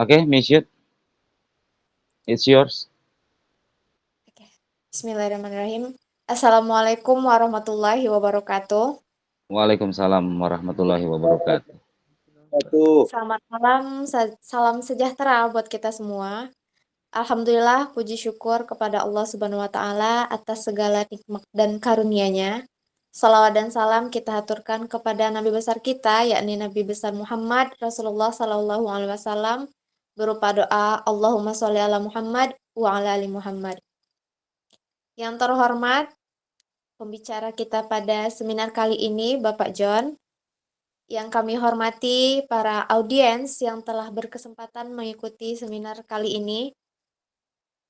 Oke, Miss Yud, it's yours. Oke. Bismillahirrahmanirrahim. Assalamualaikum warahmatullahi wabarakatuh. Waalaikumsalam warahmatullahi wabarakatuh. Satu. Selamat malam, salam sejahtera buat kita semua. Alhamdulillah, puji syukur kepada Allah Subhanahu wa Ta'ala atas segala nikmat dan karunia-Nya. Salawat dan salam kita haturkan kepada Nabi besar kita, yakni Nabi besar Muhammad Rasulullah Sallallahu Alaihi Wasallam, berupa doa Allahumma sholli ala Muhammad wa ala ali Muhammad. Yang terhormat, pembicara kita pada seminar kali ini, Bapak John. Yang kami hormati para audiens yang telah berkesempatan mengikuti seminar kali ini.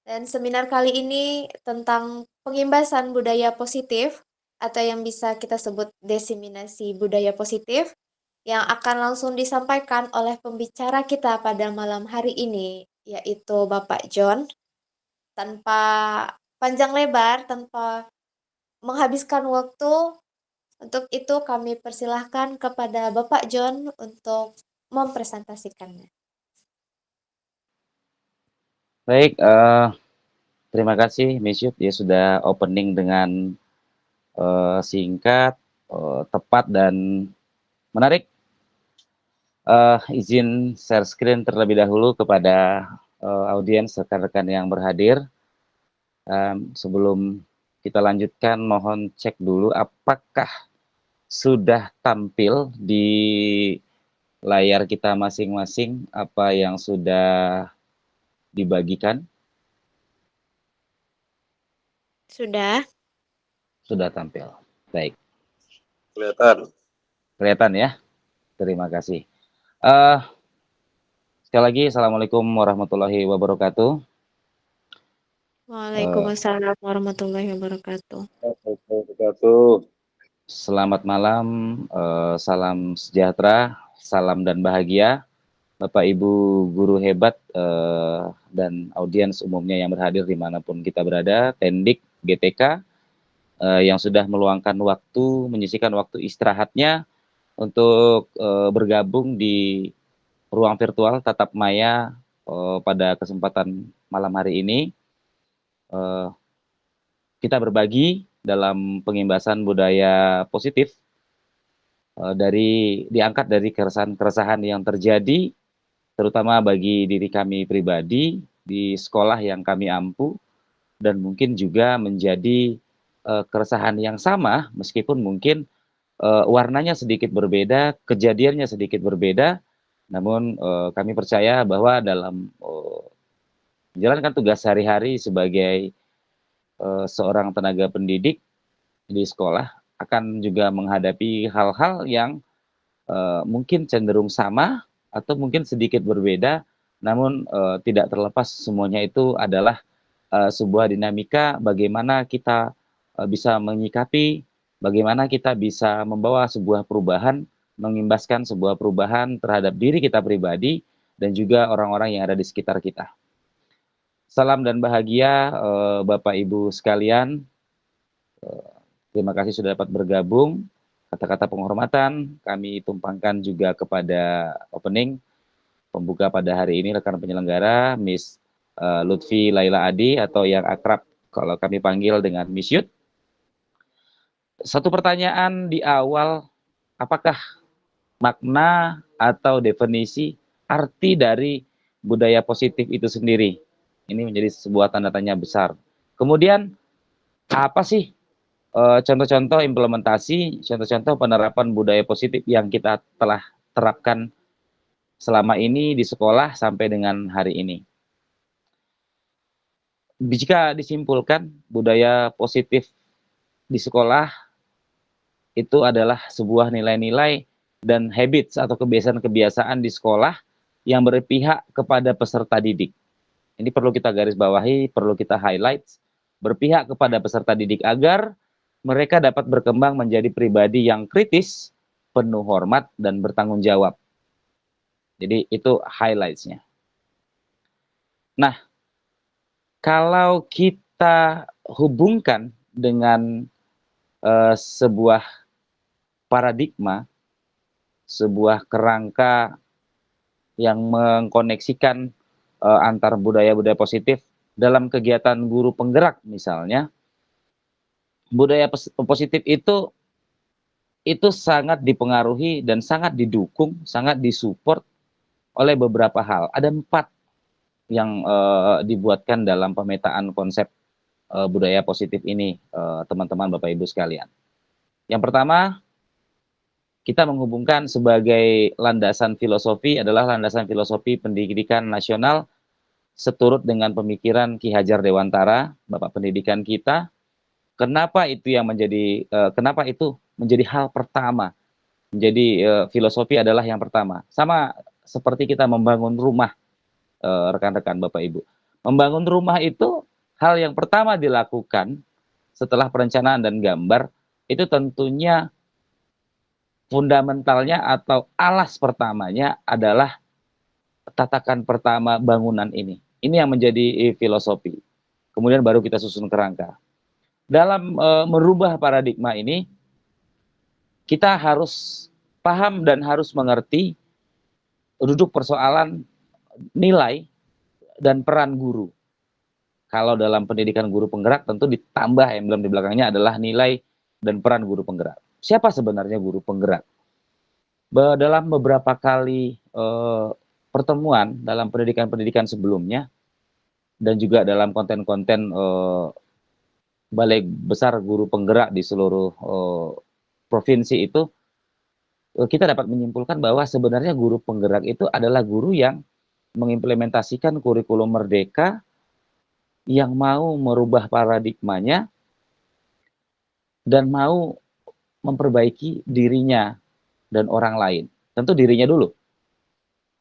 Dan seminar kali ini tentang pengimbasan budaya positif atau yang bisa kita sebut diseminasi budaya positif yang akan langsung disampaikan oleh pembicara kita pada malam hari ini, yaitu Bapak John. Tanpa panjang lebar, tanpa menghabiskan waktu, untuk itu kami persilahkan kepada Bapak John untuk mempresentasikannya. Baik, terima kasih Miss Yud ya sudah opening dengan singkat, tepat dan menarik. Izin share screen terlebih dahulu kepada audiens rekan-rekan yang berhadir. Sebelum kita lanjutkan, mohon cek dulu apakah sudah tampil di layar kita masing-masing apa yang sudah dibagikan. Sudah. Sudah tampil. Baik. Kelihatan ya. Terima kasih. Sekali lagi, Assalamualaikum warahmatullahi wabarakatuh. Waalaikumsalam warahmatullahi wabarakatuh. Selamat malam, salam sejahtera, salam dan bahagia, Bapak Ibu guru hebat dan audiens umumnya yang berhadir dimanapun kita berada, Tendik, GTK, yang sudah meluangkan waktu, menyisihkan waktu istirahatnya untuk bergabung di ruang virtual tatap maya pada kesempatan malam hari ini. Kita berbagi dalam pengimbasan budaya positif diangkat dari keresahan-keresahan yang terjadi, terutama bagi diri kami pribadi di sekolah yang kami ampu, dan mungkin juga menjadi keresahan yang sama, meskipun mungkin warnanya sedikit berbeda, kejadiannya sedikit berbeda, namun kami percaya bahwa dalam menjalankan tugas sehari-hari sebagai seorang tenaga pendidik di sekolah akan juga menghadapi hal-hal yang mungkin cenderung sama atau mungkin sedikit berbeda, namun tidak terlepas semuanya itu adalah sebuah dinamika bagaimana kita bisa menyikapi, bagaimana kita bisa membawa sebuah perubahan, mengimbaskan sebuah perubahan terhadap diri kita pribadi dan juga orang-orang yang ada di sekitar kita. Salam dan bahagia Bapak Ibu sekalian. Terima kasih sudah dapat bergabung. Kata-kata penghormatan kami tumpangkan juga kepada opening pembuka pada hari ini rekan penyelenggara Miss Lutfi Laila Adi atau yang akrab kalau kami panggil dengan Miss Yud. Satu pertanyaan di awal, apakah makna atau definisi arti dari budaya positif itu sendiri? Ini menjadi sebuah tanda tanya besar. Kemudian apa sih contoh-contoh implementasi, contoh-contoh penerapan budaya positif yang kita telah terapkan selama ini di sekolah sampai dengan hari ini? Jika disimpulkan, budaya positif di sekolah itu adalah sebuah nilai-nilai dan habits atau kebiasaan-kebiasaan di sekolah yang berpihak kepada peserta didik. Ini perlu kita garis bawahi, perlu kita highlight, berpihak kepada peserta didik agar mereka dapat berkembang menjadi pribadi yang kritis, penuh hormat, dan bertanggung jawab. Jadi itu highlights-nya. Nah, kalau kita hubungkan dengan sebuah paradigma, sebuah kerangka yang mengkoneksikan antar budaya-budaya positif dalam kegiatan guru penggerak misalnya. Budaya positif itu sangat dipengaruhi dan sangat didukung, sangat disupport oleh beberapa hal. Ada 4 yang dibuatkan dalam pemetaan konsep budaya positif ini, teman-teman, Bapak Ibu sekalian. Yang pertama, kita menghubungkan sebagai landasan filosofi adalah landasan filosofi pendidikan nasional seturut dengan pemikiran Ki Hajar Dewantara, Bapak Pendidikan kita. Kenapa itu kenapa itu menjadi hal pertama? Menjadi filosofi adalah yang pertama. Sama seperti kita membangun rumah, rekan-rekan Bapak Ibu. Membangun rumah itu hal yang pertama dilakukan setelah perencanaan dan gambar, itu tentunya fundamentalnya atau alas pertamanya adalah tatakan pertama bangunan ini. Ini yang menjadi filosofi. Kemudian baru kita susun kerangka. Dalam merubah paradigma ini, kita harus paham dan harus mengerti duduk persoalan nilai dan peran guru. Kalau dalam pendidikan guru penggerak tentu ditambah emblem di belakangnya adalah nilai dan peran guru penggerak. Siapa sebenarnya guru penggerak? Dalam beberapa kali pertemuan dalam pendidikan-pendidikan sebelumnya dan juga dalam konten-konten Balai Besar Guru Penggerak di seluruh provinsi itu, kita dapat menyimpulkan bahwa sebenarnya guru penggerak itu adalah guru yang mengimplementasikan kurikulum merdeka, yang mau merubah paradigmanya dan mau memperbaiki dirinya dan orang lain. Tentu dirinya dulu.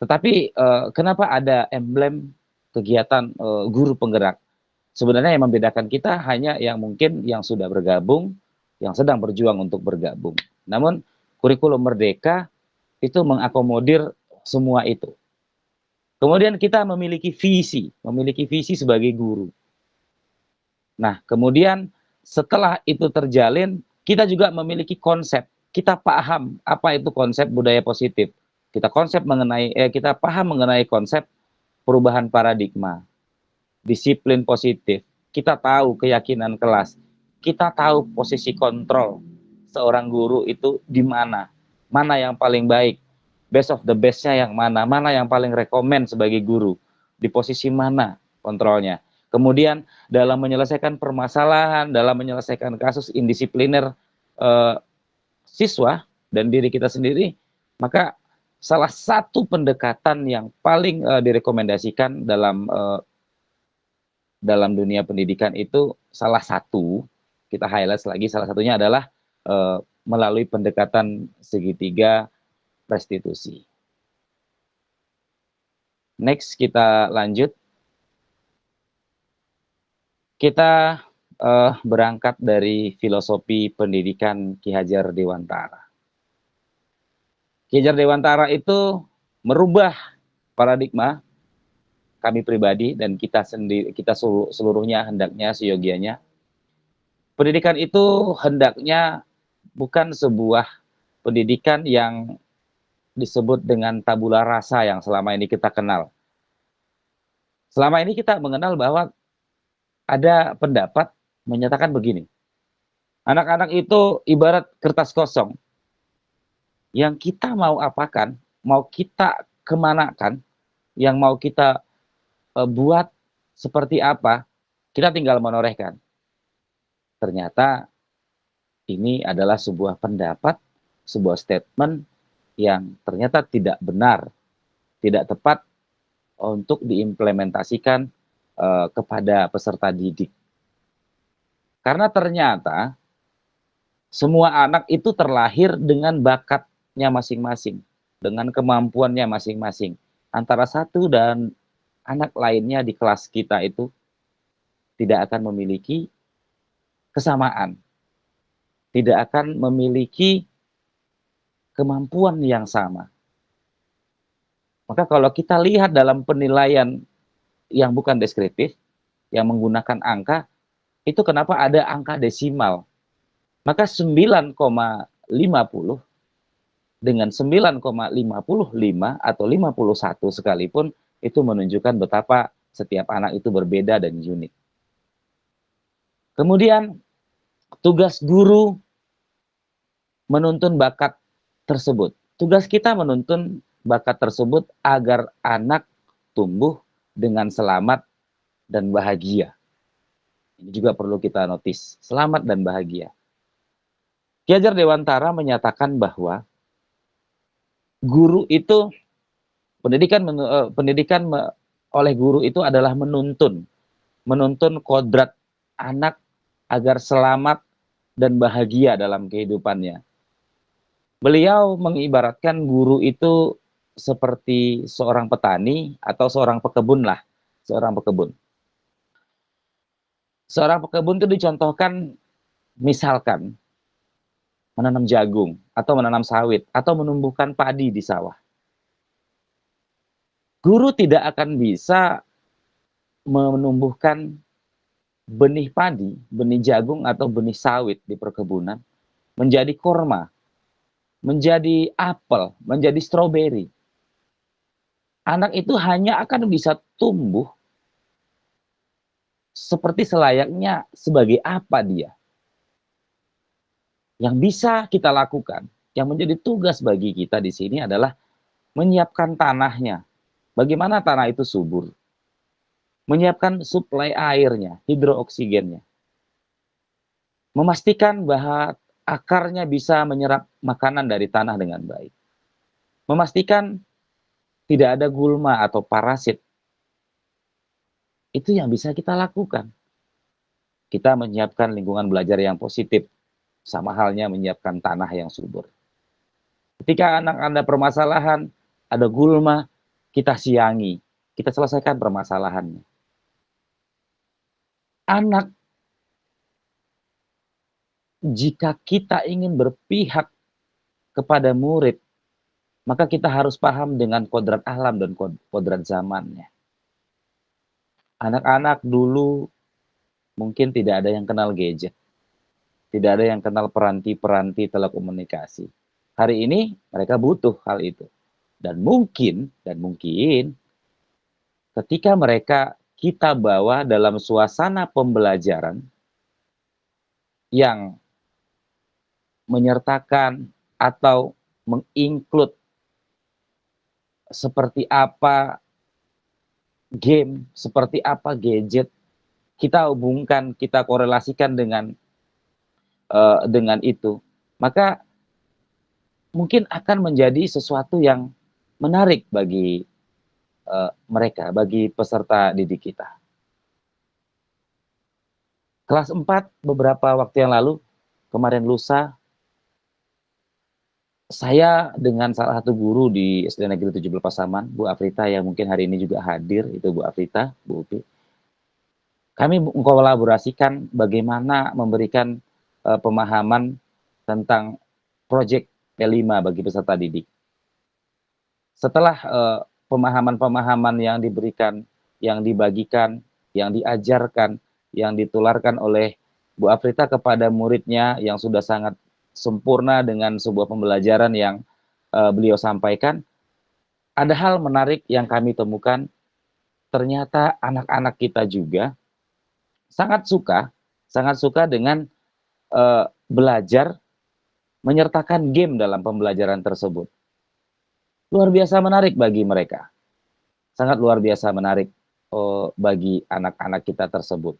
Tetapi kenapa ada emblem kegiatan guru penggerak? Sebenarnya yang membedakan kita hanya yang mungkin yang sudah bergabung, yang sedang berjuang untuk bergabung. Namun kurikulum merdeka itu mengakomodir semua itu. Kemudian kita memiliki visi sebagai guru. Nah, kemudian setelah itu terjalin, kita juga memiliki konsep. Kita paham apa itu konsep budaya positif. Kita paham mengenai konsep perubahan paradigma, disiplin positif. Kita tahu keyakinan kelas. Kita tahu posisi kontrol seorang guru itu di mana. Mana yang paling baik. Best of the best-nya yang mana. Mana yang paling rekomen sebagai guru. Di posisi mana kontrolnya. Kemudian dalam menyelesaikan permasalahan, dalam menyelesaikan kasus indisipliner siswa dan diri kita sendiri, maka salah satu pendekatan yang paling direkomendasikan dalam dunia pendidikan itu, salah satu, kita highlight lagi, salah satunya adalah melalui pendekatan segitiga restitusi. Next, kita lanjut. Kita berangkat dari filosofi pendidikan Ki Hajar Dewantara. Ki Hajar Dewantara itu merubah paradigma kami pribadi dan kita sendiri, kita seluruhnya hendaknya seyogianya. Pendidikan itu hendaknya bukan sebuah pendidikan yang disebut dengan tabula rasa yang selama ini kita kenal. Selama ini kita mengenal bahwa ada pendapat menyatakan begini, anak-anak itu ibarat kertas kosong, yang kita mau apakan, mau kita kemanakan, yang mau kita buat seperti apa, kita tinggal menorehkan. Ternyata ini adalah sebuah pendapat, sebuah statement yang ternyata tidak benar, tidak tepat untuk diimplementasikan kepada peserta didik. Karena ternyata semua anak itu terlahir dengan bakatnya masing-masing, dengan kemampuannya masing-masing. Antara satu dan anak lainnya di kelas kita itu tidak akan memiliki kesamaan, tidak akan memiliki kemampuan yang sama. Maka kalau kita lihat dalam penilaian yang bukan deskriptif, yang menggunakan angka, itu kenapa ada angka desimal. Maka 9,50 dengan 9,55 atau 51 sekalipun, itu menunjukkan betapa setiap anak itu berbeda dan unik. Kemudian tugas guru menuntun bakat tersebut. Tugas kita menuntun bakat tersebut agar anak tumbuh dengan selamat dan bahagia. Ini juga perlu kita notice, selamat dan bahagia. Ki Hajar Dewantara menyatakan bahwa guru itu, pendidikan oleh guru itu adalah menuntun kodrat anak agar selamat dan bahagia dalam kehidupannya. Beliau mengibaratkan guru itu seperti seorang petani atau seorang pekebun lah, seorang pekebun. Seorang pekebun itu dicontohkan misalkan menanam jagung atau menanam sawit atau menumbuhkan padi di sawah. Guru tidak akan bisa menumbuhkan benih padi, benih jagung atau benih sawit di perkebunan menjadi korma, menjadi apel, menjadi stroberi. Anak itu hanya akan bisa tumbuh seperti selayaknya sebagai apa dia. Yang bisa kita lakukan, yang menjadi tugas bagi kita di sini adalah menyiapkan tanahnya. Bagaimana tanah itu subur? Menyiapkan suplai airnya, hidrooksigennya. Memastikan bahwa akarnya bisa menyerap makanan dari tanah dengan baik. Memastikan tidak ada gulma atau parasit. Itu yang bisa kita lakukan. Kita menyiapkan lingkungan belajar yang positif, sama halnya menyiapkan tanah yang subur. Ketika anak Anda permasalahan, ada gulma, kita siangi, kita selesaikan permasalahannya. Anak, jika kita ingin berpihak kepada murid, maka kita harus paham dengan kodrat alam dan kodrat zamannya. Anak-anak dulu mungkin tidak ada yang kenal gadget, tidak ada yang kenal peranti-peranti telekomunikasi. Hari ini mereka butuh hal itu. Dan mungkin ketika mereka kita bawa dalam suasana pembelajaran yang menyertakan atau menginclude seperti apa game, seperti apa gadget, kita hubungkan, kita korelasikan dengan itu, maka mungkin akan menjadi sesuatu yang menarik bagi mereka, bagi peserta didik kita. Kelas 4 beberapa waktu yang lalu, kemarin lusa, saya dengan salah satu guru di SD Negeri 17 Pasaman, Bu Afrita, yang mungkin hari ini juga hadir, itu Bu Afrita, Bu Upi. Kami mengkolaborasikan bagaimana memberikan pemahaman tentang proyek P5 bagi peserta didik. Setelah pemahaman-pemahaman yang diberikan, yang dibagikan, yang diajarkan, yang ditularkan oleh Bu Afrita kepada muridnya yang sudah sangat sempurna dengan sebuah pembelajaran yang beliau sampaikan, ada hal menarik yang kami temukan. Ternyata anak-anak kita juga sangat suka dengan belajar menyertakan game dalam pembelajaran tersebut. Luar biasa menarik bagi mereka. Sangat luar biasa menarik bagi anak-anak kita tersebut.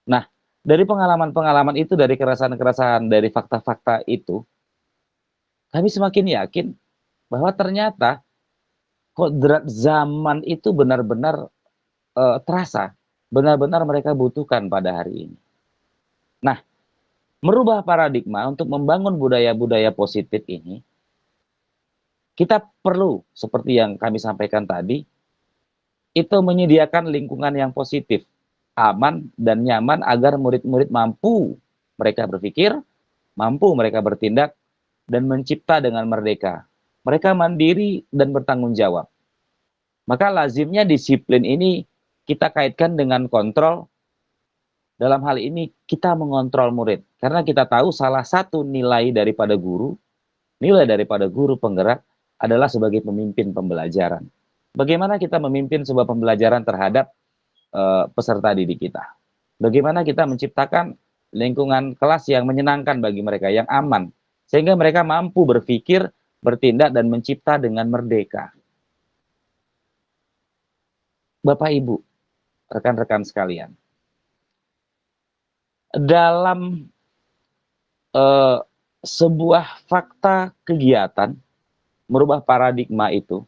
Nah, dari pengalaman-pengalaman itu, dari keresahan-keresahan, dari fakta-fakta itu, kami semakin yakin bahwa ternyata kodrat zaman itu benar-benar terasa, benar-benar mereka butuhkan pada hari ini. Nah, merubah paradigma untuk membangun budaya-budaya positif ini, kita perlu, seperti yang kami sampaikan tadi, itu menyediakan lingkungan yang positif, aman dan nyaman agar murid-murid mampu mereka berpikir, mampu mereka bertindak, dan mencipta dengan merdeka. Mereka mandiri dan bertanggung jawab. Maka lazimnya disiplin ini kita kaitkan dengan kontrol. Dalam hal ini kita mengontrol murid. Karena kita tahu salah satu nilai daripada guru, nilai daripada guru penggerak adalah sebagai pemimpin pembelajaran. Bagaimana kita memimpin sebuah pembelajaran terhadap peserta didik kita? Bagaimana kita menciptakan lingkungan kelas yang menyenangkan bagi mereka, yang aman, sehingga mereka mampu berpikir, bertindak, dan mencipta dengan merdeka. Bapak Ibu, rekan-rekan sekalian, dalam sebuah fakta kegiatan merubah paradigma itu,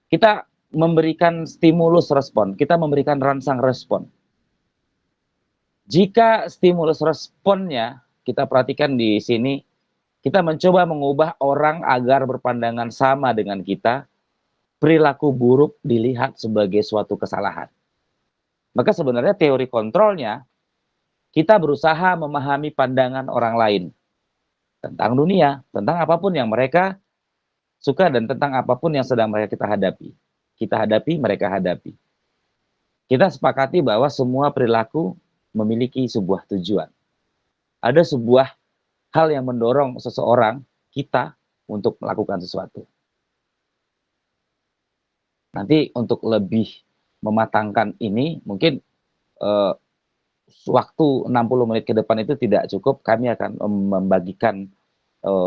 kita memberikan stimulus respon, kita memberikan rangsang respon. Jika stimulus responnya, kita perhatikan di sini, kita mencoba mengubah orang agar berpandangan sama dengan kita, perilaku buruk dilihat sebagai suatu kesalahan. Maka sebenarnya teori kontrolnya, kita berusaha memahami pandangan orang lain tentang dunia, tentang apapun yang mereka suka dan tentang apapun yang sedang kita hadapi. Kita hadapi, mereka hadapi. Kita sepakati bahwa semua perilaku memiliki sebuah tujuan. Ada sebuah hal yang mendorong seseorang, kita, untuk melakukan sesuatu. Nanti untuk lebih mematangkan ini, mungkin waktu 60 menit ke depan itu tidak cukup. Kami akan membagikan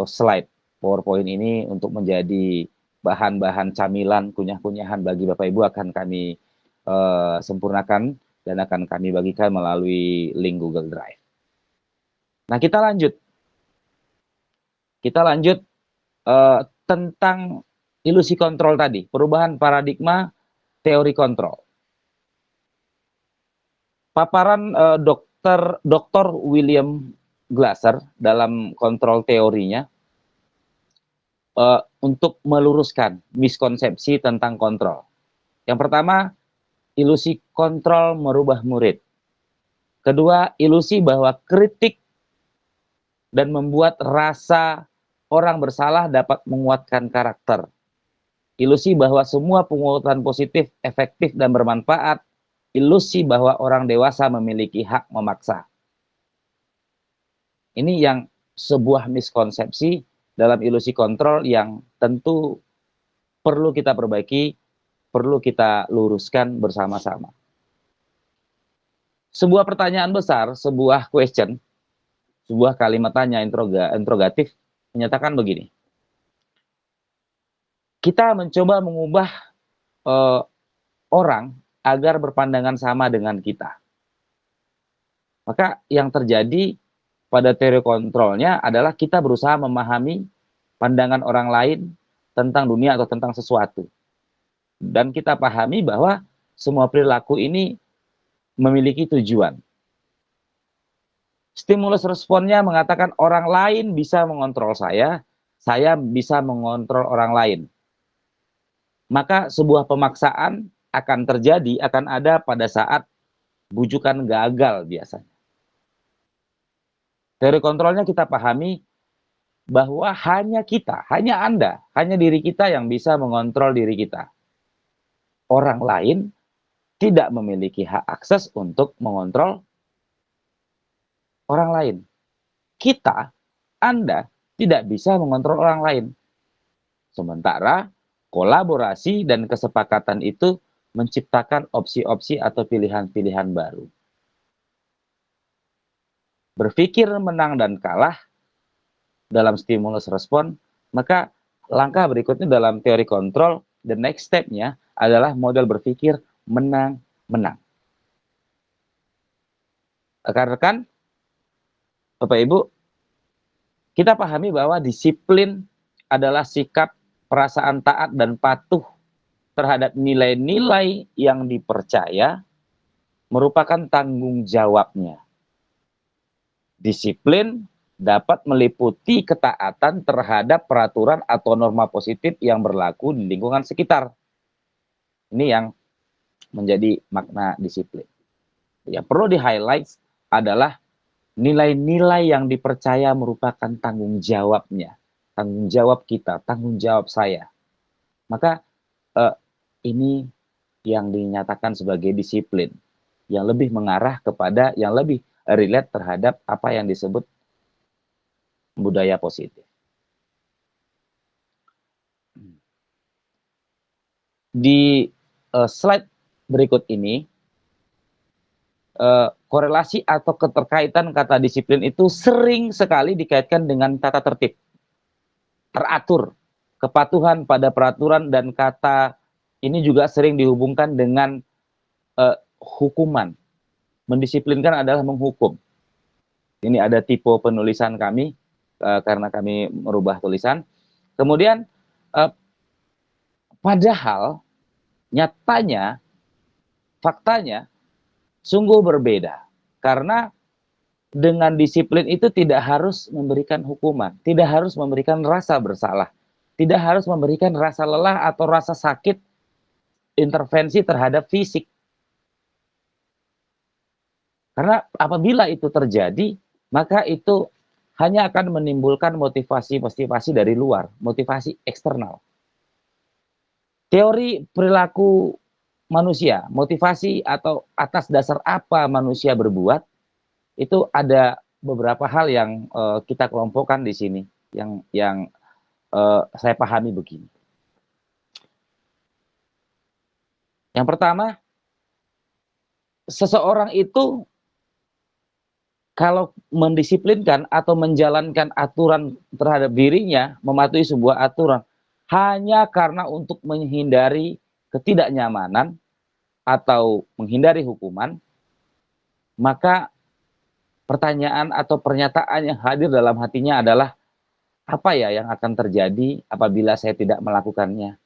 slide PowerPoint ini untuk menjadi bahan-bahan camilan, kunyah-kunyahan bagi Bapak Ibu, akan kami sempurnakan dan akan kami bagikan melalui link Google Drive. Nah, kita lanjut. Kita lanjut tentang ilusi kontrol tadi, perubahan paradigma teori kontrol. Paparan Dr. William Glasser dalam kontrol teorinya untuk meluruskan miskonsepsi tentang kontrol. Yang pertama, ilusi kontrol merubah murid. Kedua, ilusi bahwa kritik dan membuat rasa orang bersalah dapat menguatkan karakter. Ilusi bahwa semua pungutan positif, efektif, dan bermanfaat. Ilusi bahwa orang dewasa memiliki hak memaksa. Ini yang sebuah miskonsepsi dalam ilusi kontrol yang tentu perlu kita perbaiki, perlu kita luruskan bersama-sama. Sebuah pertanyaan besar, sebuah question, sebuah kalimat tanya interrogatif menyatakan begini. Kita mencoba mengubah orang agar berpandangan sama dengan kita. Maka yang terjadi pada teori kontrolnya adalah kita berusaha memahami pandangan orang lain tentang dunia atau tentang sesuatu. Dan kita pahami bahwa semua perilaku ini memiliki tujuan. Stimulus responnya mengatakan orang lain bisa mengontrol saya bisa mengontrol orang lain. Maka sebuah pemaksaan akan terjadi, akan ada pada saat bujukan gagal biasanya. Teori kontrolnya kita pahami bahwa hanya kita, hanya Anda, hanya diri kita yang bisa mengontrol diri kita. Orang lain tidak memiliki hak akses untuk mengontrol orang lain. Kita, Anda, tidak bisa mengontrol orang lain. Sementara kolaborasi dan kesepakatan itu menciptakan opsi-opsi atau pilihan-pilihan baru. Berpikir menang dan kalah dalam stimulus respon, maka langkah berikutnya dalam teori kontrol, the next step-nya adalah model berpikir menang-menang. Rekan-rekan, Bapak Ibu, kita pahami bahwa disiplin adalah sikap perasaan taat dan patuh terhadap nilai-nilai yang dipercaya merupakan tanggung jawabnya. Disiplin dapat meliputi ketaatan terhadap peraturan atau norma positif yang berlaku di lingkungan sekitar. Ini yang menjadi makna disiplin. Yang perlu di-highlight adalah nilai-nilai yang dipercaya merupakan tanggung jawabnya. Tanggung jawab kita, tanggung jawab saya. Maka ini yang dinyatakan sebagai disiplin, yang lebih mengarah kepada, yang lebih relate terhadap apa yang disebut budaya positif. di slide berikut ini, korelasi atau keterkaitan kata disiplin itu sering sekali dikaitkan dengan tata tertib, teratur, kepatuhan pada peraturan, dan kata ini juga sering dihubungkan dengan hukuman. Mendisiplinkan adalah menghukum. Ini ada tipe penulisan kami, karena kami merubah tulisan. Kemudian, padahal nyatanya, faktanya, sungguh berbeda. Karena dengan disiplin itu tidak harus memberikan hukuman, tidak harus memberikan rasa bersalah, tidak harus memberikan rasa lelah atau rasa sakit, intervensi terhadap fisik. Karena apabila itu terjadi, maka itu hanya akan menimbulkan motivasi-motivasi dari luar, motivasi eksternal. Teori perilaku manusia, motivasi atau atas dasar apa manusia berbuat, itu ada beberapa hal yang kita kelompokkan di sini, yang saya pahami begini. Yang pertama, seseorang itu kalau mendisiplinkan atau menjalankan aturan terhadap dirinya, mematuhi sebuah aturan, hanya karena untuk menghindari ketidaknyamanan atau menghindari hukuman, maka pertanyaan atau pernyataan yang hadir dalam hatinya adalah, apa ya yang akan terjadi apabila saya tidak melakukannya?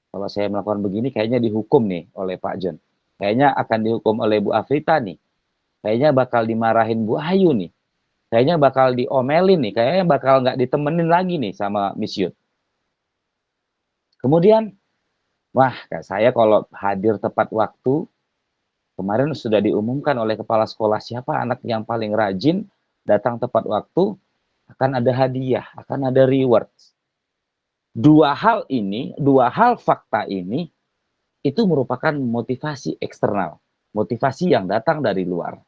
Kalau saya melakukan begini, kayaknya dihukum nih oleh Pak John. Kayaknya akan dihukum oleh Bu Afrita nih. Kayaknya bakal dimarahin Bu Ayu nih. Kayaknya bakal diomelin nih. Kayaknya bakal nggak ditemenin lagi nih sama Miss Yud. Kemudian, wah, saya kalau hadir tepat waktu, kemarin sudah diumumkan oleh kepala sekolah siapa anak yang paling rajin, datang tepat waktu, akan ada hadiah, akan ada reward. Dua hal fakta ini, itu merupakan motivasi eksternal, motivasi yang datang dari luar.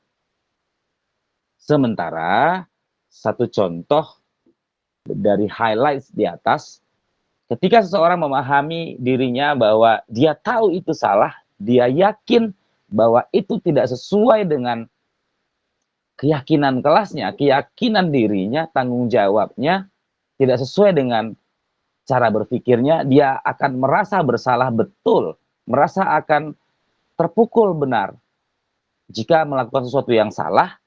Sementara, satu contoh dari highlights di atas, ketika seseorang memahami dirinya bahwa dia tahu itu salah, dia yakin bahwa itu tidak sesuai dengan keyakinan kelasnya, keyakinan dirinya, tanggung jawabnya, tidak sesuai dengan cara berpikirnya, dia akan merasa bersalah betul, merasa akan terpukul benar. Jika melakukan sesuatu yang salah,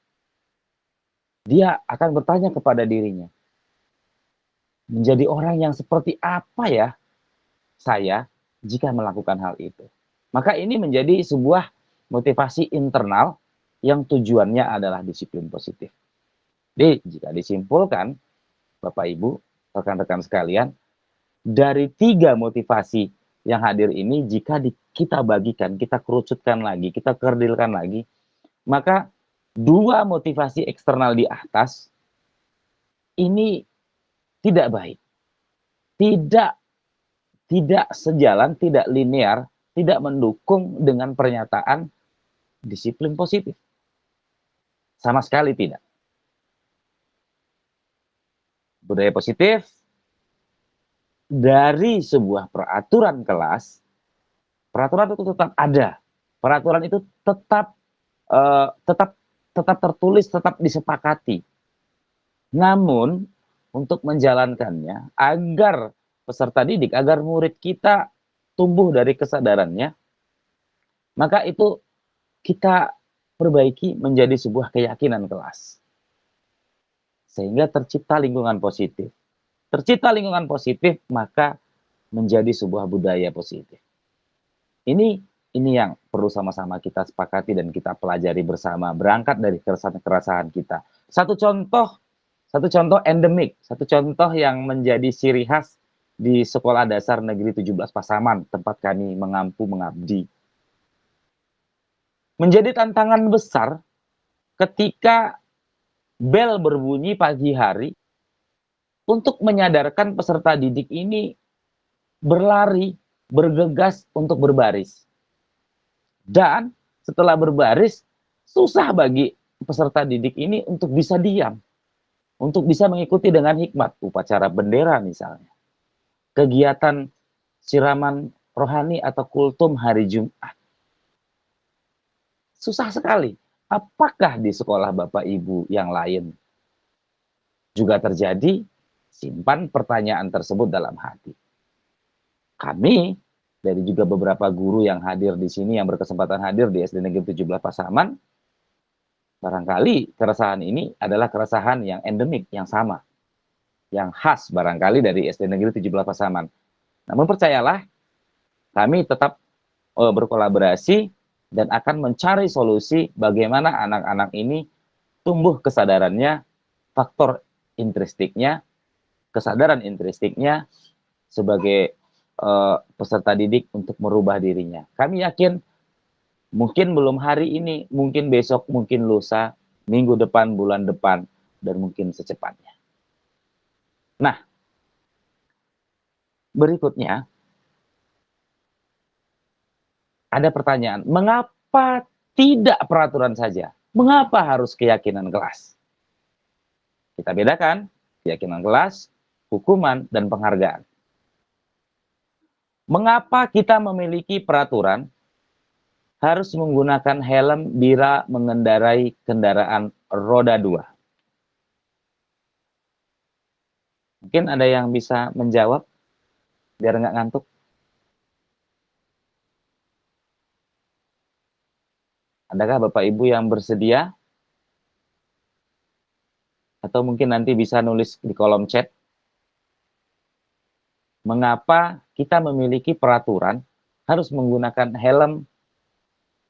dia akan bertanya kepada dirinya, menjadi orang yang seperti apa ya saya jika melakukan hal itu. Maka ini menjadi sebuah motivasi internal yang tujuannya adalah disiplin positif. Jadi jika disimpulkan, Bapak Ibu, rekan-rekan sekalian, dari 3 motivasi yang hadir ini, jika kita bagikan, kita kerucutkan lagi, kita kerdilkan lagi, maka 2 motivasi eksternal di atas ini tidak baik, tidak sejalan, tidak linear, tidak mendukung dengan pernyataan disiplin positif. Sama sekali tidak. Budaya positif dari sebuah peraturan kelas, peraturan itu tetap ada. Peraturan itu tetap tertulis, tetap disepakati. Namun, untuk menjalankannya, agar peserta didik, agar murid kita tumbuh dari kesadarannya, maka itu kita perbaiki menjadi sebuah keyakinan kelas. Sehingga tercipta lingkungan positif. Tercipta lingkungan positif, maka menjadi sebuah budaya positif. Ini yang perlu sama-sama kita sepakati dan kita pelajari bersama, berangkat dari keresahan kita. Satu contoh endemik, satu contoh yang menjadi ciri khas di Sekolah Dasar Negeri 17 Pasaman, tempat kami mengampu mengabdi. Menjadi tantangan besar ketika bel berbunyi pagi hari untuk menyadarkan peserta didik ini berlari, bergegas untuk berbaris. Dan setelah berbaris, susah bagi peserta didik ini untuk bisa diam, untuk bisa mengikuti dengan hikmat upacara bendera misalnya, kegiatan siraman rohani atau kultum hari Jumat. Susah sekali. Apakah di sekolah Bapak Ibu yang lain juga terjadi? Simpan pertanyaan tersebut dalam hati. Kami, dari juga beberapa guru yang hadir di sini, yang berkesempatan hadir di SD Negeri 17 Pasaman, barangkali keresahan ini adalah keresahan yang endemik, yang sama, yang khas barangkali dari SD Negeri 17 Pasaman. Namun percayalah, kami tetap berkolaborasi dan akan mencari solusi bagaimana anak-anak ini tumbuh kesadarannya, faktor intristiknya, kesadaran intristiknya sebagai peserta didik untuk merubah dirinya. Kami yakin mungkin belum hari ini, mungkin besok, mungkin lusa, minggu depan, bulan depan, dan mungkin secepatnya. Nah, berikutnya ada pertanyaan, mengapa tidak peraturan saja? Mengapa harus keyakinan kelas? Kita bedakan keyakinan kelas, hukuman, dan penghargaan. Mengapa kita memiliki peraturan harus menggunakan helm bila mengendarai kendaraan roda 2? Mungkin ada yang bisa menjawab biar nggak ngantuk. Adakah Bapak Ibu yang bersedia? Atau mungkin nanti bisa nulis di kolom chat. Mengapa kita memiliki peraturan harus menggunakan helm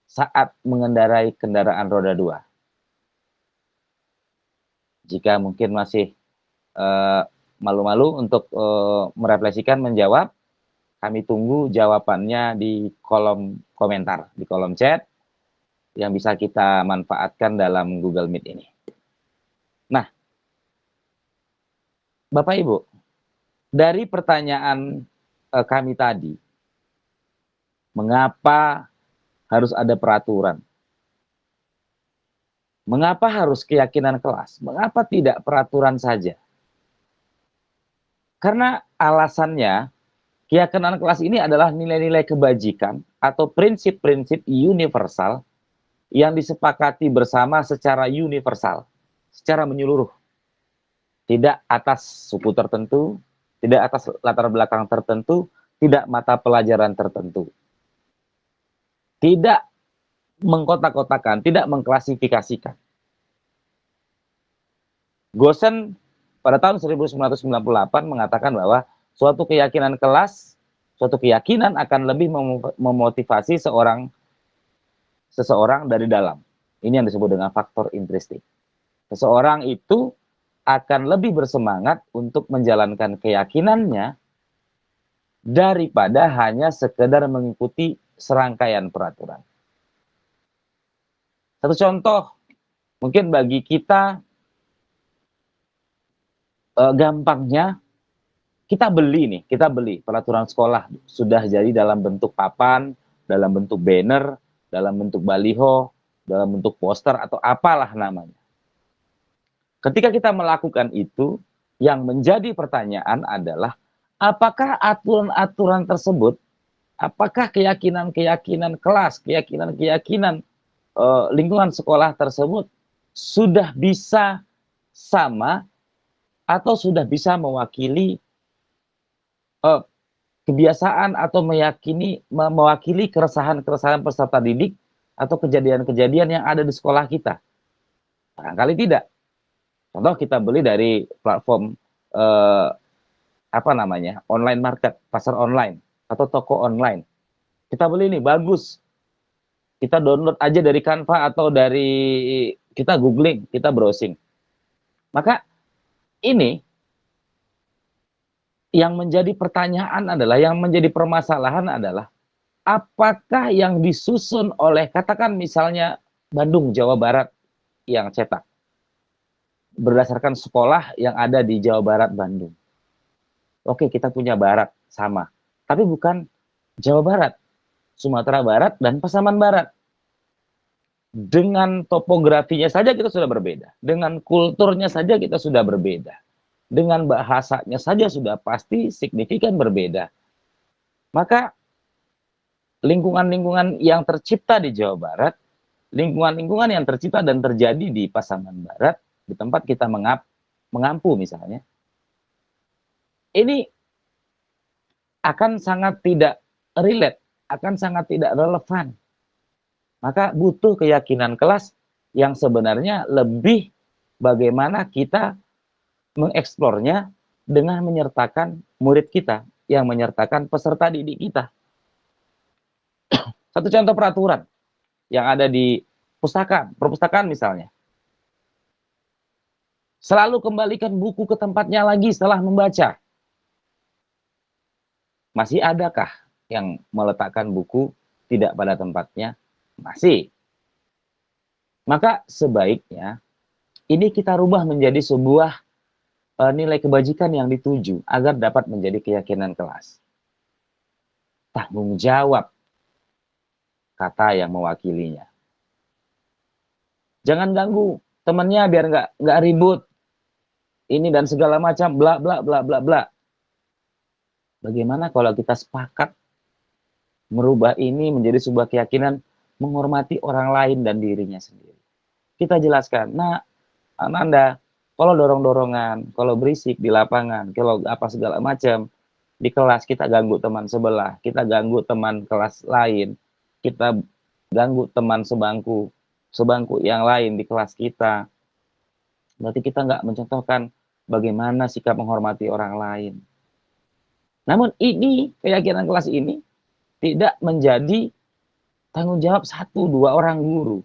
saat mengendarai kendaraan roda 2? Jika mungkin masih malu-malu untuk merefleksikan, menjawab, kami tunggu jawabannya di kolom komentar, di kolom chat, yang bisa kita manfaatkan dalam Google Meet ini. Nah, Bapak Ibu, dari pertanyaan kami tadi, mengapa harus ada peraturan? Mengapa harus keyakinan kelas? Mengapa tidak peraturan saja? Karena alasannya, keyakinan kelas ini adalah nilai-nilai kebajikan atau prinsip-prinsip universal yang disepakati bersama secara universal, secara menyeluruh. Tidak atas suku tertentu, tidak atas latar belakang tertentu, tidak mata pelajaran tertentu. Tidak mengkotak-kotakan, tidak mengklasifikasikan. Gosen pada tahun 1998 mengatakan bahwa suatu keyakinan kelas, suatu keyakinan akan lebih memotivasi seseorang dari dalam. Ini yang disebut dengan faktor intristik. Seseorang itu akan lebih bersemangat untuk menjalankan keyakinannya daripada hanya sekedar mengikuti serangkaian peraturan. Satu contoh, mungkin bagi kita gampangnya, kita beli peraturan sekolah sudah jadi dalam bentuk papan, dalam bentuk banner, dalam bentuk baliho, dalam bentuk poster, atau apalah namanya. Ketika kita melakukan itu, yang menjadi pertanyaan adalah, apakah aturan-aturan tersebut, apakah keyakinan-keyakinan kelas, keyakinan-keyakinan lingkungan sekolah tersebut sudah bisa sama atau sudah bisa mewakili kebiasaan atau mewakili keresahan-keresahan peserta didik atau kejadian-kejadian yang ada di sekolah kita? Barangkali tidak. Contoh, kita beli dari platform online market, pasar online atau toko online. Kita beli ini bagus. Kita download aja dari Canva atau dari kita googling, kita browsing. Maka ini yang menjadi pertanyaan adalah, yang menjadi permasalahan adalah, apakah yang disusun oleh, katakan misalnya Bandung, Jawa Barat yang cetak, berdasarkan sekolah yang ada di Jawa Barat, Bandung. Oke, kita punya Barat, sama. Tapi bukan Jawa Barat, Sumatera Barat, dan Pasaman Barat. Dengan topografinya saja kita sudah berbeda. Dengan kulturnya saja kita sudah berbeda. Dengan bahasanya saja sudah pasti signifikan berbeda. Maka lingkungan-lingkungan yang tercipta di Jawa Barat, lingkungan-lingkungan yang tercipta dan terjadi di Pasaman Barat, di tempat kita mengampu misalnya, ini akan sangat tidak relate, akan sangat tidak relevan. Maka butuh keyakinan kelas yang sebenarnya lebih bagaimana kita mengeksplornya dengan menyertakan murid kita, yang menyertakan peserta didik kita. Satu contoh peraturan yang ada di perpustakaan misalnya. Selalu kembalikan buku ke tempatnya lagi setelah membaca. Masih adakah yang meletakkan buku tidak pada tempatnya? Masih. Maka sebaiknya ini kita rubah menjadi sebuah nilai kebajikan yang dituju agar dapat menjadi keyakinan kelas. Tanggung jawab kata yang mewakilinya. Jangan ganggu temannya biar nggak ribut. Ini dan segala macam bla bla bla bla bla. Bagaimana kalau kita sepakat merubah ini menjadi sebuah keyakinan menghormati orang lain dan dirinya sendiri. Kita jelaskan, nah Ananda, kalau dorong-dorongan, kalau berisik di lapangan, kalau apa segala macam, di kelas kita ganggu teman sebelah, kita ganggu teman kelas lain, kita ganggu teman sebangku yang lain di kelas kita. Berarti kita nggak mencontohkan bagaimana sikap menghormati orang lain. Namun ini, keyakinan kelas ini tidak menjadi tanggung jawab 1-2 orang guru.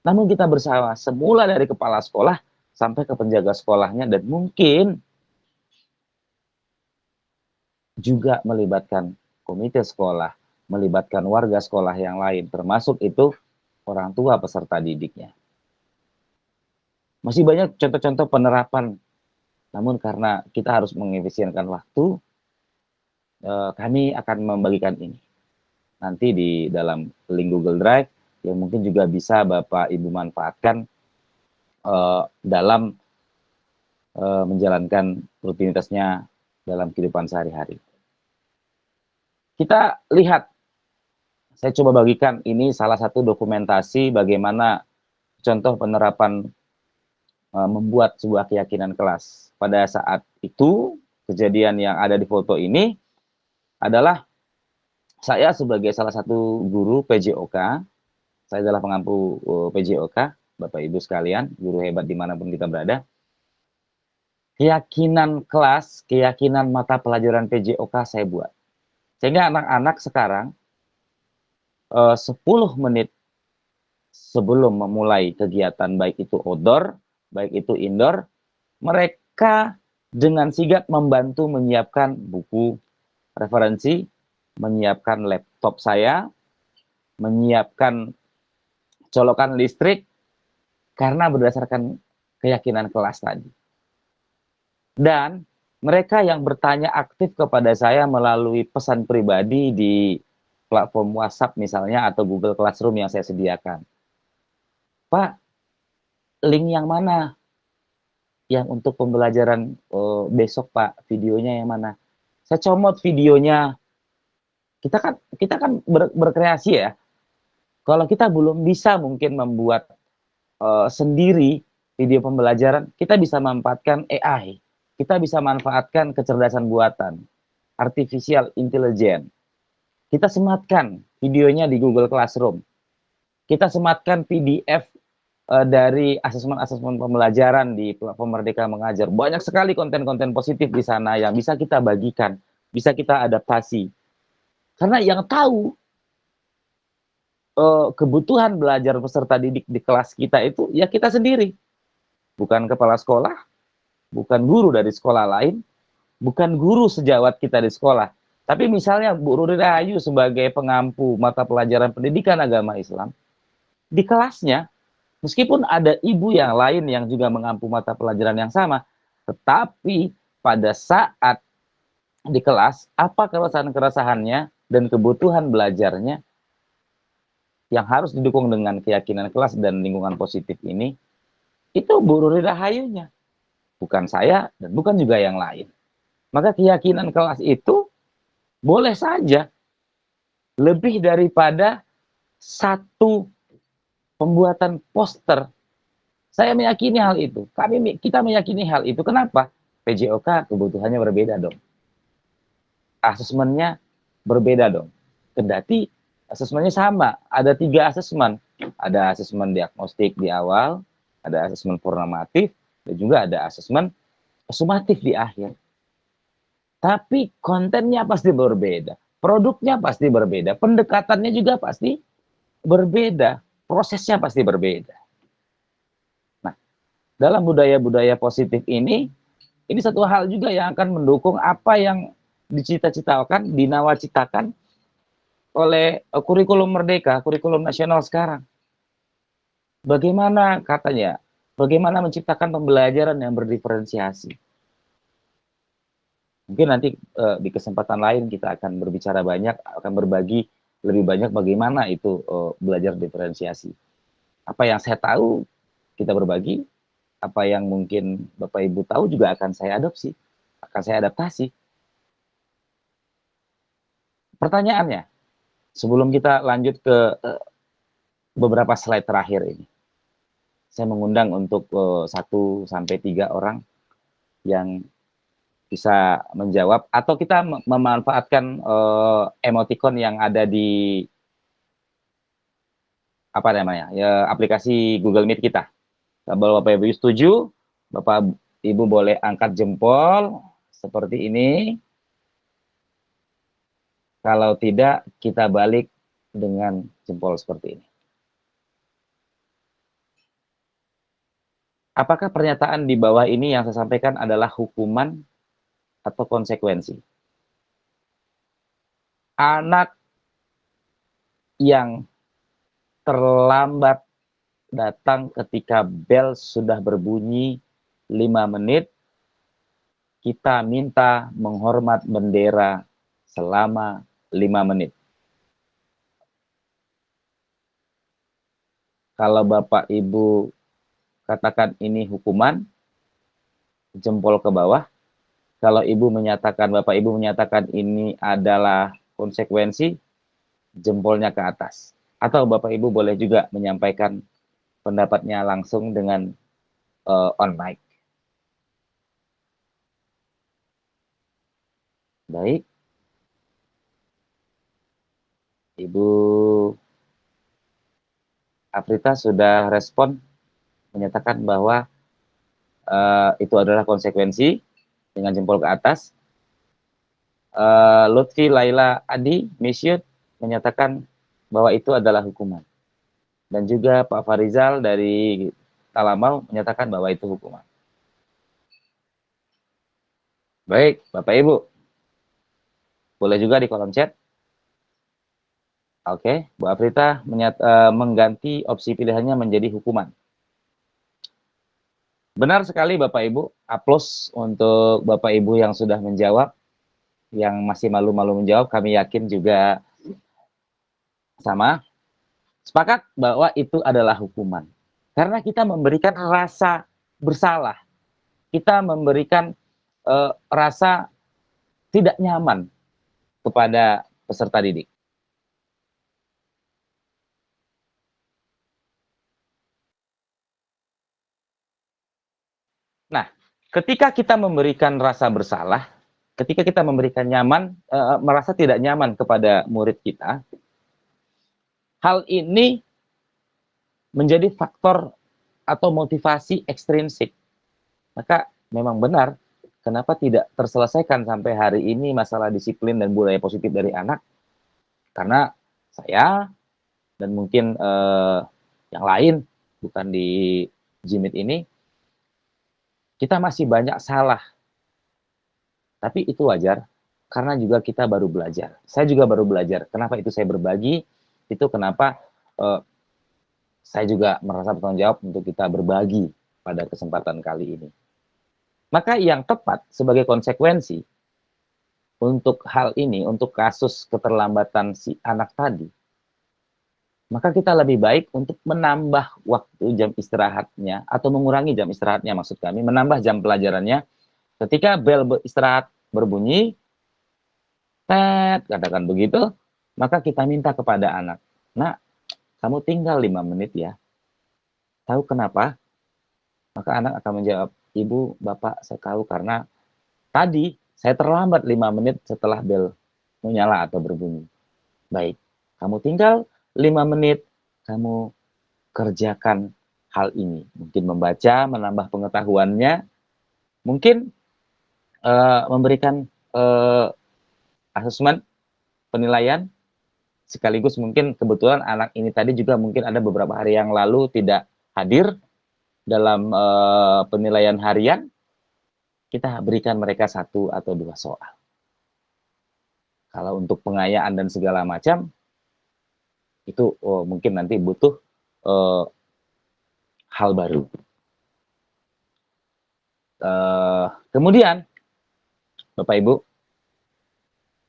Namun kita bersama, semula dari kepala sekolah sampai ke penjaga sekolahnya, dan mungkin juga melibatkan komite sekolah, melibatkan warga sekolah yang lain, termasuk itu orang tua peserta didiknya. Masih banyak contoh-contoh penerapan, namun karena kita harus mengefisienkan waktu, kami akan membagikan ini nanti di dalam link Google Drive yang mungkin juga bisa Bapak Ibu manfaatkan dalam menjalankan rutinitasnya dalam kehidupan sehari-hari. Kita lihat, saya coba bagikan ini salah satu dokumentasi bagaimana contoh penerapan membuat sebuah keyakinan kelas. Pada saat itu, kejadian yang ada di foto ini adalah saya sebagai salah satu guru PJOK, saya adalah pengampu PJOK, Bapak Ibu sekalian, guru hebat dimanapun kita berada. Keyakinan kelas, keyakinan mata pelajaran PJOK saya buat. Sehingga anak-anak sekarang 10 menit sebelum memulai kegiatan, baik itu outdoor, baik itu indoor, mereka dengan sigap membantu menyiapkan buku referensi, menyiapkan laptop saya, menyiapkan colokan listrik, karena berdasarkan keyakinan kelas tadi. Dan mereka yang bertanya aktif kepada saya melalui pesan pribadi di platform WhatsApp misalnya, atau Google Classroom yang saya sediakan. Pak, link yang mana yang untuk pembelajaran besok Pak? Videonya yang mana? Saya comot videonya. Kita kan berkreasi ya. Kalau kita belum bisa mungkin membuat sendiri video pembelajaran, kita bisa manfaatkan AI. Kita bisa manfaatkan kecerdasan buatan, artificial intelligence. Kita sematkan videonya di Google Classroom. Kita sematkan PDF dari asesmen-asesmen pembelajaran di platform Merdeka Mengajar. Banyak sekali konten-konten positif di sana yang bisa kita bagikan, bisa kita adaptasi. Karena yang tahu kebutuhan belajar peserta didik di kelas kita itu ya kita sendiri. Bukan kepala sekolah, bukan guru dari sekolah lain, bukan guru sejawat kita di sekolah. Tapi misalnya Bu Ruri Rahayu sebagai pengampu mata pelajaran pendidikan agama Islam, di kelasnya, meskipun ada ibu yang lain yang juga mengampu mata pelajaran yang sama, tetapi pada saat di kelas, apa keresahan-keresahannya dan kebutuhan belajarnya yang harus didukung dengan keyakinan kelas dan lingkungan positif ini, itu Bu Ruri Rahayunya, bukan saya dan bukan juga yang lain. Maka keyakinan kelas itu boleh saja lebih daripada satu pembuatan poster. Saya meyakini hal itu. Kita meyakini hal itu. Kenapa? PJOK kebutuhannya berbeda dong. Asesmennya berbeda dong. Kendati asesmennya sama. Ada 3 asesmen. Ada asesmen diagnostik di awal, ada asesmen formatif, dan juga ada asesmen sumatif di akhir. Tapi kontennya pasti berbeda. Produknya pasti berbeda. Pendekatannya juga pasti berbeda. Prosesnya pasti berbeda. Nah, dalam budaya-budaya positif ini satu hal juga yang akan mendukung apa yang dicita-citakan, dinawacitakan oleh kurikulum merdeka, kurikulum nasional sekarang. Bagaimana katanya, bagaimana menciptakan pembelajaran yang berdiferensiasi. Mungkin nanti di kesempatan lain kita akan berbicara banyak, akan berbagi lebih banyak bagaimana itu belajar diferensiasi. Apa yang saya tahu kita berbagi, apa yang mungkin Bapak Ibu tahu juga akan saya adopsi, akan saya adaptasi. Pertanyaannya, sebelum kita lanjut ke beberapa slide terakhir ini, saya mengundang untuk 1 sampai 3 orang yang bisa menjawab, atau kita memanfaatkan emoticon yang ada di apa namanya ya, aplikasi Google Meet kita. Kalau Bapak Ibu setuju, Bapak Ibu boleh angkat jempol seperti ini. Kalau tidak, kita balik dengan jempol seperti ini. Apakah pernyataan di bawah ini yang saya sampaikan adalah hukuman atau konsekuensi? Anak yang terlambat datang ketika bel sudah berbunyi 5 menit, kita minta menghormat bendera selama 5 menit. Kalau Bapak Ibu katakan ini hukuman, jempol ke bawah. Kalau Bapak Ibu menyatakan ini adalah konsekuensi, jempolnya ke atas. Atau Bapak Ibu boleh juga menyampaikan pendapatnya langsung dengan on mic. Baik. Ibu Afrita sudah respon, menyatakan bahwa itu adalah konsekuensi dengan jempol ke atas. Lutfi Laila Adi Misyut menyatakan bahwa itu adalah hukuman. Dan juga Pak Farizal dari Talamau menyatakan bahwa itu hukuman. Baik, Bapak Ibu. Boleh juga di kolom chat. Oke, Bu Afrita mengganti opsi pilihannya menjadi hukuman. Benar sekali Bapak Ibu, aplaus untuk Bapak Ibu yang sudah menjawab, yang masih malu-malu menjawab, kami yakin juga sama. Sepakat bahwa itu adalah hukuman. Karena kita memberikan rasa bersalah, kita memberikan rasa tidak nyaman kepada peserta didik. Nah, ketika kita memberikan rasa bersalah, ketika kita memberikan merasa tidak nyaman kepada murid kita, hal ini menjadi faktor atau motivasi ekstrinsik. Maka memang benar, kenapa tidak terselesaikan sampai hari ini masalah disiplin dan budaya positif dari anak? Karena saya dan mungkin yang lain, bukan di Jimit ini, kita masih banyak salah. Tapi itu wajar, karena juga kita baru belajar. Saya juga baru belajar. Kenapa itu saya berbagi? Itu kenapa saya juga merasa bertanggung jawab untuk kita berbagi pada kesempatan kali ini. Maka yang tepat sebagai konsekuensi untuk hal ini, untuk kasus keterlambatan si anak tadi, maka kita lebih baik untuk menambah waktu jam istirahatnya, atau mengurangi jam istirahatnya maksud kami, menambah jam pelajarannya. Ketika bel istirahat berbunyi, katakan begitu, maka kita minta kepada anak, "Nak, kamu tinggal 5 menit ya." Tahu kenapa? Maka anak akan menjawab, "Ibu, Bapak, saya tahu karena tadi saya terlambat 5 menit setelah bel menyala atau berbunyi." Baik, kamu tinggal 5 menit, kamu kerjakan hal ini. Mungkin membaca, menambah pengetahuannya, mungkin memberikan asesmen, penilaian, sekaligus mungkin kebetulan anak ini tadi juga mungkin ada beberapa hari yang lalu tidak hadir dalam penilaian harian, kita berikan mereka 1 atau 2 soal. Kalau untuk pengayaan dan segala macam, itu mungkin nanti butuh hal baru. Kemudian, Bapak Ibu,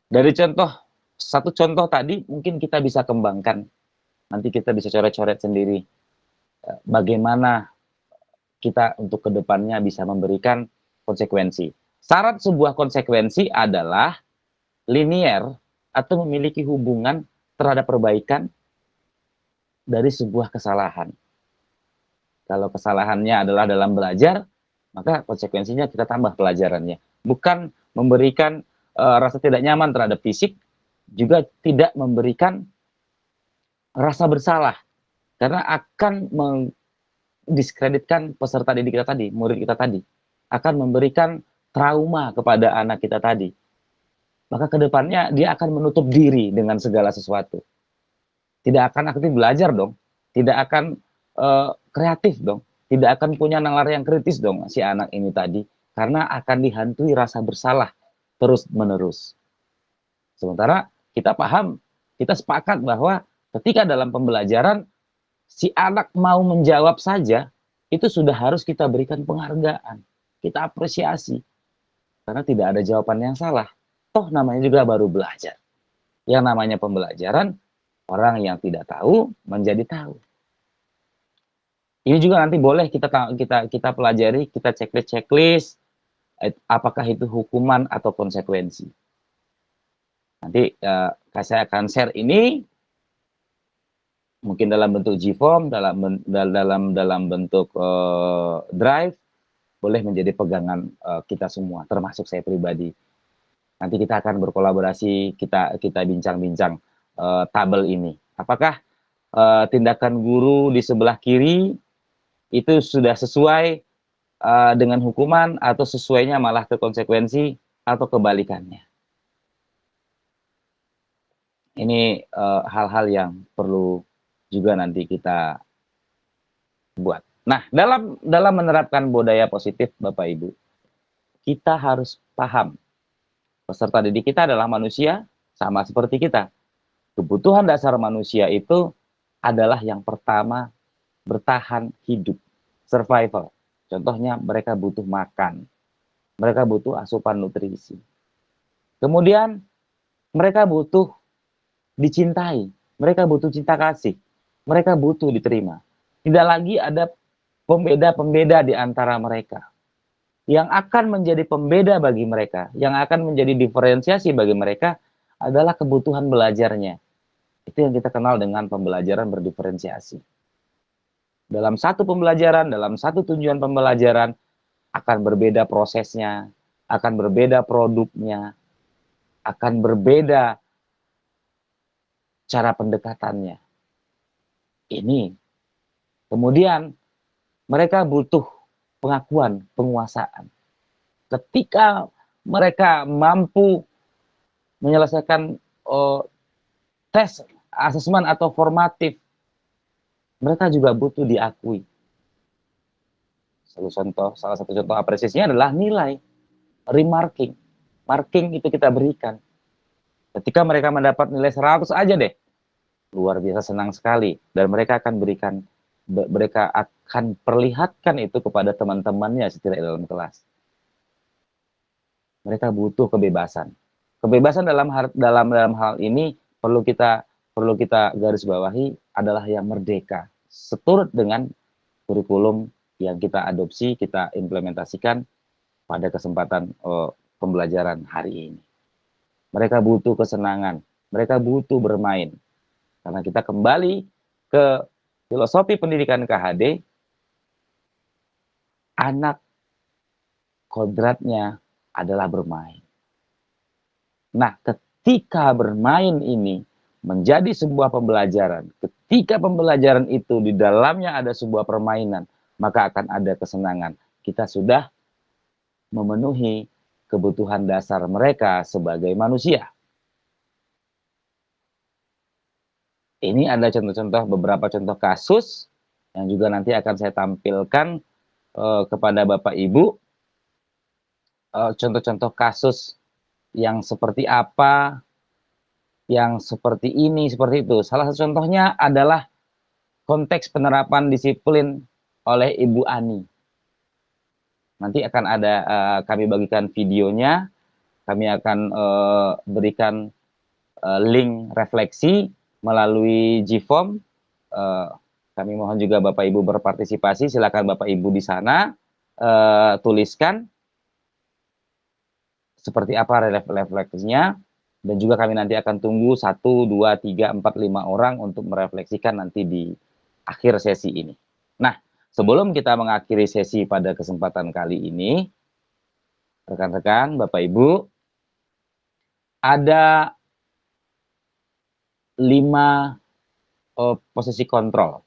dari satu contoh tadi mungkin kita bisa kembangkan, nanti kita bisa coret-coret sendiri, bagaimana kita untuk kedepannya bisa memberikan konsekuensi. Syarat sebuah konsekuensi adalah linier atau memiliki hubungan terhadap perbaikan dari sebuah kesalahan. Kalau kesalahannya adalah dalam belajar, maka konsekuensinya kita tambah pelajarannya. Bukan memberikan rasa tidak nyaman terhadap fisik, juga tidak memberikan rasa bersalah. Karena akan mendiskreditkan peserta didik kita tadi, murid kita tadi. Akan memberikan trauma kepada anak kita tadi. Maka kedepannya dia akan menutup diri dengan segala sesuatu. Tidak akan aktif belajar dong. Tidak akan kreatif dong. Tidak akan punya nalar yang kritis dong si anak ini tadi. Karena akan dihantui rasa bersalah terus-menerus. Sementara kita paham, kita sepakat bahwa ketika dalam pembelajaran si anak mau menjawab saja, itu sudah harus kita berikan penghargaan. Kita apresiasi. Karena tidak ada jawaban yang salah. Toh namanya juga baru belajar. Yang namanya pembelajaran, orang yang tidak tahu menjadi tahu. Ini juga nanti boleh kita pelajari, kita checklist apakah itu hukuman atau konsekuensi. Nanti saya akan share ini mungkin dalam bentuk Gform, dalam bentuk Drive, boleh menjadi pegangan kita semua, termasuk saya pribadi. Nanti kita akan berkolaborasi, kita bincang-bincang tabel ini. Apakah tindakan guru di sebelah kiri itu sudah sesuai dengan hukuman atau sesuainya malah ke konsekuensi atau kebalikannya. Ini hal-hal yang perlu juga nanti kita buat. Nah, dalam menerapkan budaya positif, Bapak Ibu, kita harus paham peserta didik kita adalah manusia sama seperti kita. Kebutuhan dasar manusia itu adalah yang pertama bertahan hidup, survival. Contohnya mereka butuh makan, mereka butuh asupan nutrisi. Kemudian mereka butuh dicintai, mereka butuh cinta kasih, mereka butuh diterima. Tidak lagi ada pembeda-pembeda di antara mereka. Yang akan menjadi pembeda bagi mereka, yang akan menjadi diferensiasi bagi mereka adalah kebutuhan belajarnya. Itu yang kita kenal dengan pembelajaran berdiferensiasi. Dalam satu pembelajaran, dalam satu tujuan pembelajaran, akan berbeda prosesnya, akan berbeda produknya, akan berbeda cara pendekatannya. Ini. Kemudian, mereka butuh pengakuan, penguasaan. Ketika mereka mampu menyelesaikan tes, asesmen atau formatif, mereka juga butuh diakui. Salah satu contoh apresiasinya adalah nilai, remarking. Marking itu kita berikan. Ketika mereka mendapat nilai 100 aja deh, luar biasa senang sekali. Dan mereka akan perlihatkan itu kepada teman-temannya setidaknya dalam kelas. Mereka butuh kebebasan. Kebebasan dalam hal ini perlu kita garis bawahi adalah yang merdeka, seturut dengan kurikulum yang kita adopsi, kita implementasikan pada kesempatan pembelajaran hari ini. Mereka butuh kesenangan, mereka butuh bermain. Karena kita kembali ke filosofi pendidikan KHD, anak kodratnya adalah bermain. Nah, ketika bermain ini menjadi sebuah pembelajaran, ketika pembelajaran itu di dalamnya ada sebuah permainan, maka akan ada kesenangan. Kita sudah memenuhi kebutuhan dasar mereka sebagai manusia. Ini ada contoh-contoh, beberapa contoh kasus yang juga nanti akan saya tampilkan kepada Bapak Ibu. Contoh-contoh kasus yang seperti apa, yang seperti ini, seperti itu. Salah satu contohnya adalah konteks penerapan disiplin oleh Ibu Ani. Nanti akan ada kami bagikan videonya, kami akan berikan link refleksi melalui Gform. Kami mohon juga Bapak Ibu berpartisipasi, silakan Bapak Ibu di sana tuliskan seperti apa refleksinya, dan juga kami nanti akan tunggu 1, 2, 3, 4, 5 orang untuk merefleksikan nanti di akhir sesi ini. Nah, sebelum kita mengakhiri sesi pada kesempatan kali ini, rekan-rekan, Bapak Ibu, ada 5 posisi kontrol.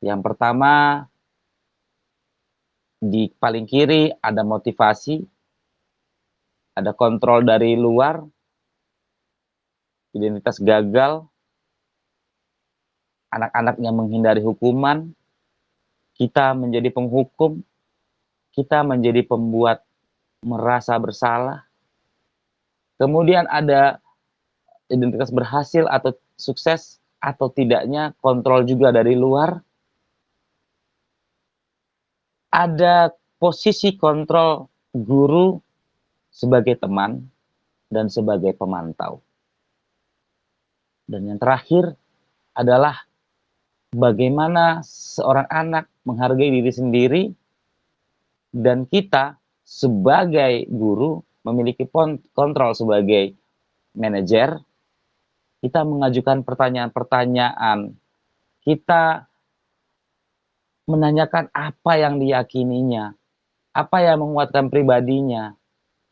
Yang pertama, di paling kiri ada motivasi, ada kontrol dari luar, identitas gagal, anak-anaknya menghindari hukuman, kita menjadi penghukum, kita menjadi pembuat merasa bersalah. Kemudian ada identitas berhasil atau sukses atau tidaknya, kontrol juga dari luar. Ada posisi kontrol guru sebagai teman dan sebagai pemantau. Dan yang terakhir adalah bagaimana seorang anak menghargai diri sendiri, dan kita sebagai guru memiliki kontrol sebagai manajer. Kita mengajukan pertanyaan-pertanyaan, kita menanyakan apa yang diyakininya, apa yang menguatkan pribadinya,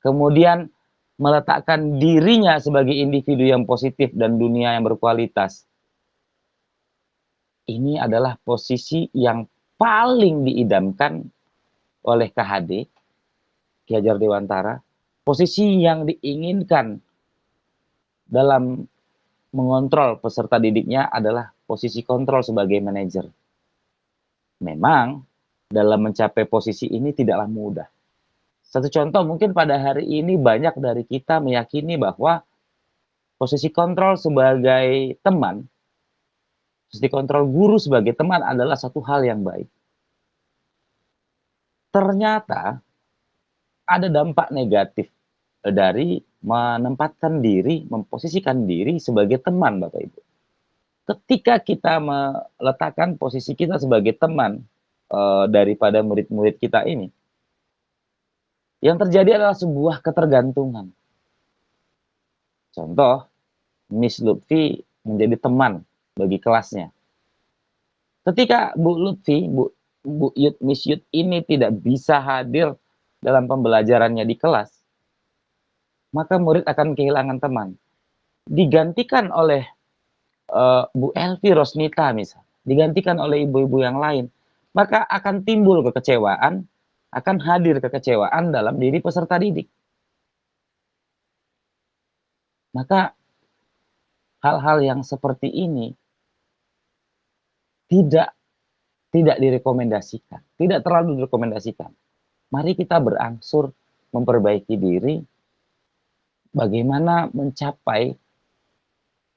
kemudian meletakkan dirinya sebagai individu yang positif dan dunia yang berkualitas. Ini adalah posisi yang paling diidamkan oleh KHD, Ki Hajar Dewantara, posisi yang diinginkan dalam mengontrol peserta didiknya adalah posisi kontrol sebagai manajer. Memang dalam mencapai posisi ini tidaklah mudah. Satu contoh, mungkin pada hari ini banyak dari kita meyakini bahwa posisi kontrol sebagai teman, posisi kontrol guru sebagai teman adalah satu hal yang baik. Ternyata ada dampak negatif dari menempatkan diri, memposisikan diri sebagai teman, Bapak Ibu. Ketika kita meletakkan posisi kita sebagai teman daripada murid-murid kita ini, yang terjadi adalah sebuah ketergantungan. Contoh, Miss Lutfi menjadi teman bagi kelasnya. Ketika Bu Lutfi, Bu Yud, Miss Yud ini tidak bisa hadir dalam pembelajarannya di kelas, maka murid akan kehilangan teman. Digantikan oleh Bu Elvi Rosnita misal, digantikan oleh ibu-ibu yang lain, maka akan timbul kekecewaan, akan hadir kekecewaan dalam diri peserta didik. Maka hal-hal yang seperti ini tidak direkomendasikan, tidak terlalu direkomendasikan. Mari kita berangsur memperbaiki diri, bagaimana mencapai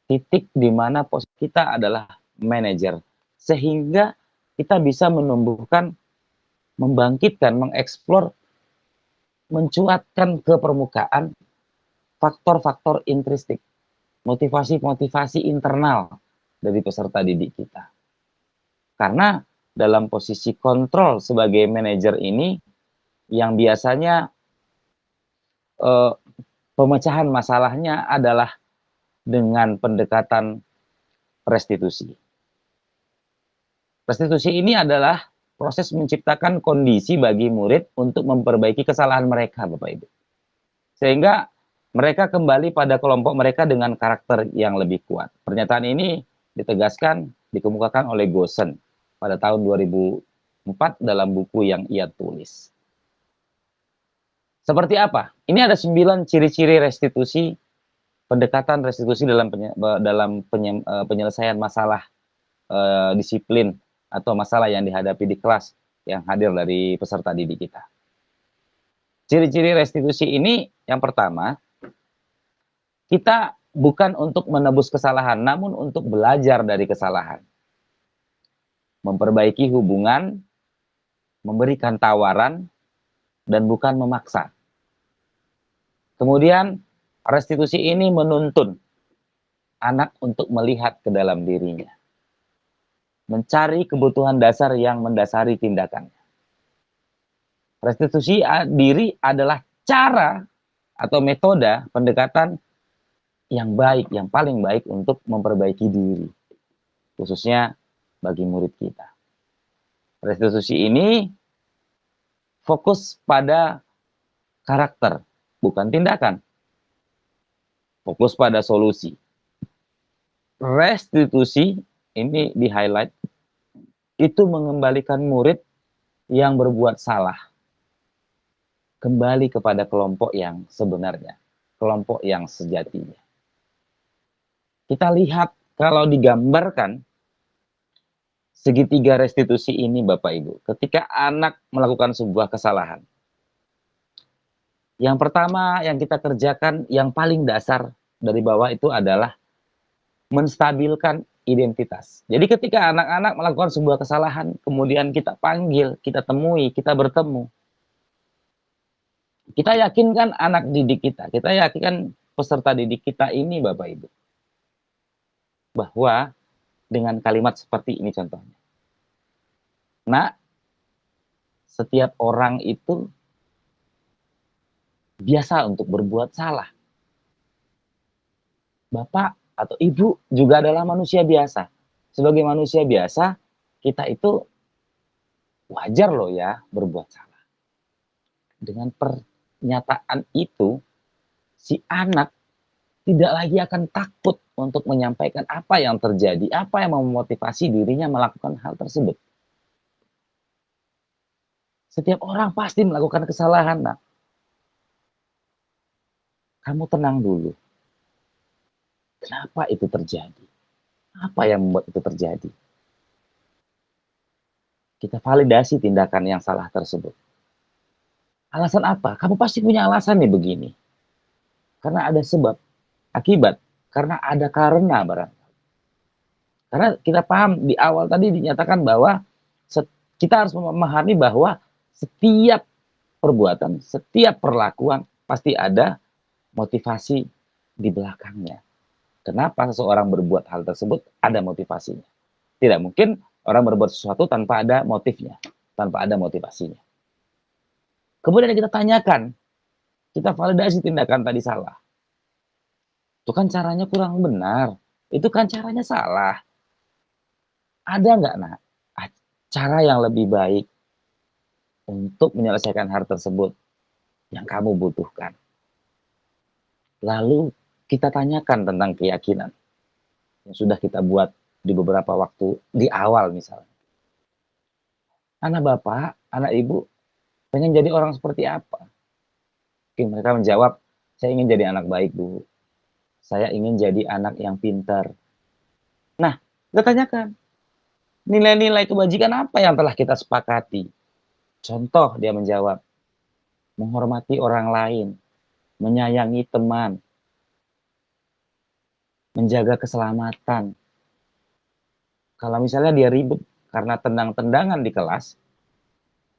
titik di mana posisi kita adalah manajer, sehingga kita bisa menumbuhkan, membangkitkan, mengeksplor, mencuatkan ke permukaan faktor-faktor intrinsik, motivasi-motivasi internal dari peserta didik kita. Karena dalam posisi kontrol sebagai manajer ini, yang biasanya pemecahan masalahnya adalah dengan pendekatan restitusi. Restitusi ini adalah proses menciptakan kondisi bagi murid untuk memperbaiki kesalahan mereka, Bapak Ibu. Sehingga mereka kembali pada kelompok mereka dengan karakter yang lebih kuat. Pernyataan ini ditegaskan, dikemukakan oleh Gosen pada tahun 2004 dalam buku yang ia tulis. Seperti apa? Ini ada 9 ciri-ciri restitusi, pendekatan restitusi dalam penyelesaian masalah disiplin atau masalah yang dihadapi di kelas yang hadir dari peserta didik kita. Ciri-ciri restitusi ini yang pertama, kita bukan untuk menebus kesalahan, namun untuk belajar dari kesalahan. Memperbaiki hubungan, memberikan tawaran, dan bukan memaksa. Kemudian, restitusi ini menuntun anak untuk melihat ke dalam dirinya. Mencari kebutuhan dasar yang mendasari tindakannya. Restitusi diri adalah cara atau metode pendekatan yang baik, yang paling baik untuk memperbaiki diri. Khususnya bagi murid kita. Restitusi ini fokus pada karakter, bukan tindakan. Fokus pada solusi. Restitusi ini di-highlight, itu mengembalikan murid yang berbuat salah kembali kepada kelompok yang sebenarnya, kelompok yang sejatinya. Kita lihat kalau digambarkan segitiga restitusi ini, Bapak Ibu, ketika anak melakukan sebuah kesalahan. Yang pertama yang kita kerjakan, yang paling dasar dari bawah itu adalah menstabilkan identitas. Jadi ketika anak-anak melakukan sebuah kesalahan, kemudian kita panggil, kita temui, kita bertemu. Kita yakinkan anak didik kita yakinkan peserta didik kita ini, Bapak Ibu, bahwa dengan kalimat seperti ini contohnya. Nah, setiap orang itu biasa untuk berbuat salah. Bapak atau ibu juga adalah manusia biasa. Sebagai manusia biasa, kita itu wajar loh ya berbuat salah. Dengan pernyataan itu, si anak tidak lagi akan takut untuk menyampaikan apa yang terjadi, apa yang memotivasi dirinya melakukan hal tersebut. Setiap orang pasti melakukan kesalahan, nak. Kamu tenang dulu. Kenapa itu terjadi? Apa yang membuat itu terjadi? Kita validasi tindakan yang salah tersebut. Alasan apa? Kamu pasti punya alasan nih begini. Karena ada sebab, akibat, karena ada karena barang. Karena kita paham di awal tadi dinyatakan bahwa kita harus memahami bahwa setiap perbuatan, setiap perlakuan pasti ada motivasi di belakangnya. Kenapa seseorang berbuat hal tersebut? Ada motivasinya. Tidak mungkin orang berbuat sesuatu tanpa ada motifnya, tanpa ada motivasinya. Kemudian kita tanyakan, kita validasi tindakan tadi salah. Itu kan caranya kurang benar. Itu kan caranya salah. Ada nggak, nak, cara yang lebih baik untuk menyelesaikan hal tersebut yang kamu butuhkan? Lalu kita tanyakan tentang keyakinan yang sudah kita buat di beberapa waktu di awal misalnya. Anak bapak, anak ibu, pengen jadi orang seperti apa? Oke, mereka menjawab, saya ingin jadi anak baik, Bu. Saya ingin jadi anak yang pintar. Nah, kita tanyakan, nilai-nilai kebajikan apa yang telah kita sepakati? Contoh, dia menjawab, menghormati orang lain, menyayangi teman, menjaga keselamatan. Kalau misalnya dia ribut karena tendang-tendangan di kelas,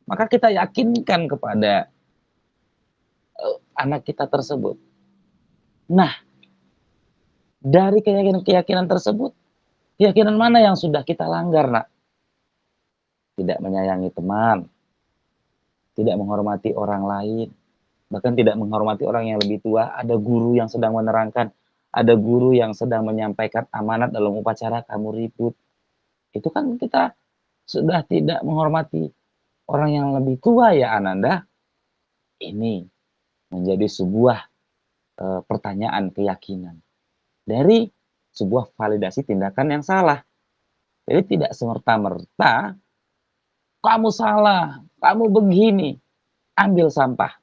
maka kita yakinkan kepada anak kita tersebut. Nah, dari keyakinan tersebut, keyakinan mana yang sudah kita langgar, nak? Tidak menyayangi teman, tidak menghormati orang lain, bahkan tidak menghormati orang yang lebih tua, ada guru yang sedang menerangkan, ada guru yang sedang menyampaikan amanat dalam upacara, kamu ribut. Itu kan kita sudah tidak menghormati orang yang lebih tua ya Ananda. Ini menjadi sebuah pertanyaan keyakinan dari sebuah validasi tindakan yang salah. Jadi tidak semerta-merta kamu salah, kamu begini, ambil sampah.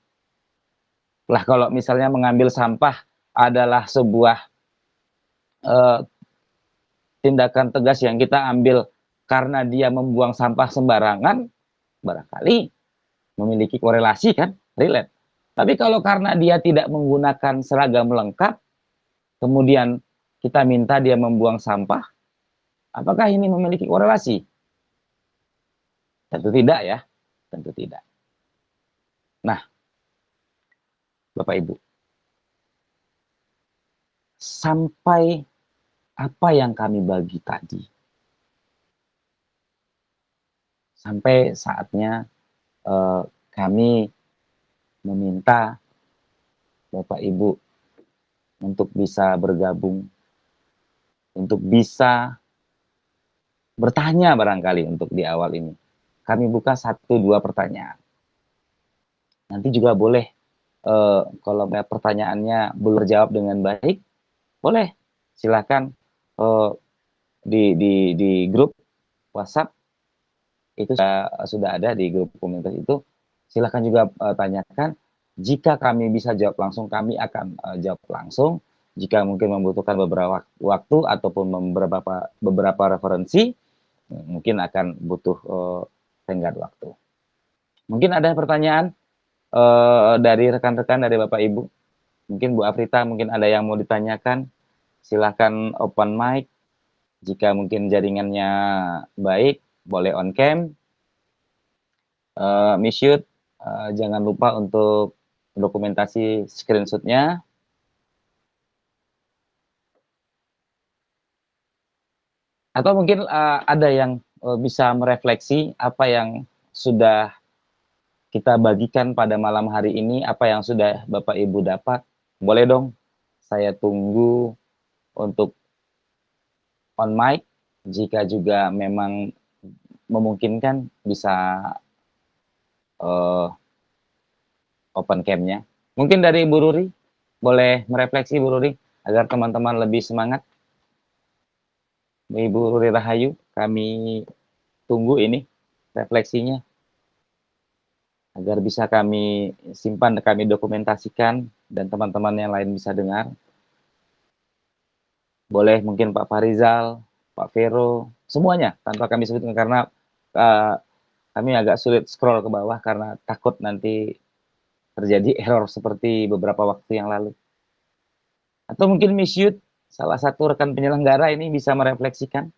Lah kalau misalnya mengambil sampah adalah sebuah eh, tindakan tegas yang kita ambil karena dia membuang sampah sembarangan, barangkali memiliki korelasi kan, relate. Tapi kalau karena dia tidak menggunakan seragam lengkap, kemudian kita minta dia membuang sampah, apakah ini memiliki korelasi? Tentu tidak ya, tentu tidak. Nah, Bapak Ibu, sampai apa yang kami bagi tadi, sampai saatnya kami meminta Bapak Ibu untuk bisa bergabung, untuk bisa bertanya barangkali untuk di awal ini. Kami buka 1-2 pertanyaan. Nanti juga boleh kalau pertanyaannya belum terjawab dengan baik, boleh silakan di grup WhatsApp itu sudah ada di grup komunitas itu. Silakan juga tanyakan. Jika kami bisa jawab langsung, kami akan jawab langsung. Jika mungkin membutuhkan beberapa waktu ataupun beberapa referensi, mungkin akan butuh tenggat waktu. Mungkin ada pertanyaan dari rekan-rekan, dari Bapak Ibu. Mungkin Bu Afrita, mungkin ada yang mau ditanyakan. Silahkan open mic. Jika mungkin jaringannya baik, boleh on cam. Misyut, jangan lupa untuk dokumentasi screenshot-nya. Atau mungkin ada yang bisa merefleksi apa yang sudah kita bagikan pada malam hari ini, apa yang sudah Bapak Ibu dapat. Boleh dong, saya tunggu untuk on mic. Jika juga memang memungkinkan bisa open cam-nya. Mungkin dari Bu Ruri, boleh merefleksi Bu Ruri, agar teman-teman lebih semangat. Ibu Ruri Rahayu, kami tunggu ini refleksinya, agar bisa kami simpan, kami dokumentasikan, dan teman-teman yang lain bisa dengar. Boleh mungkin Pak Farizal, Pak Vero, semuanya, tanpa kami sebutkan, karena kami agak sulit scroll ke bawah, karena takut nanti terjadi error seperti beberapa waktu yang lalu. Atau mungkin Miss Yud, salah satu rekan penyelenggara ini bisa merefleksikan.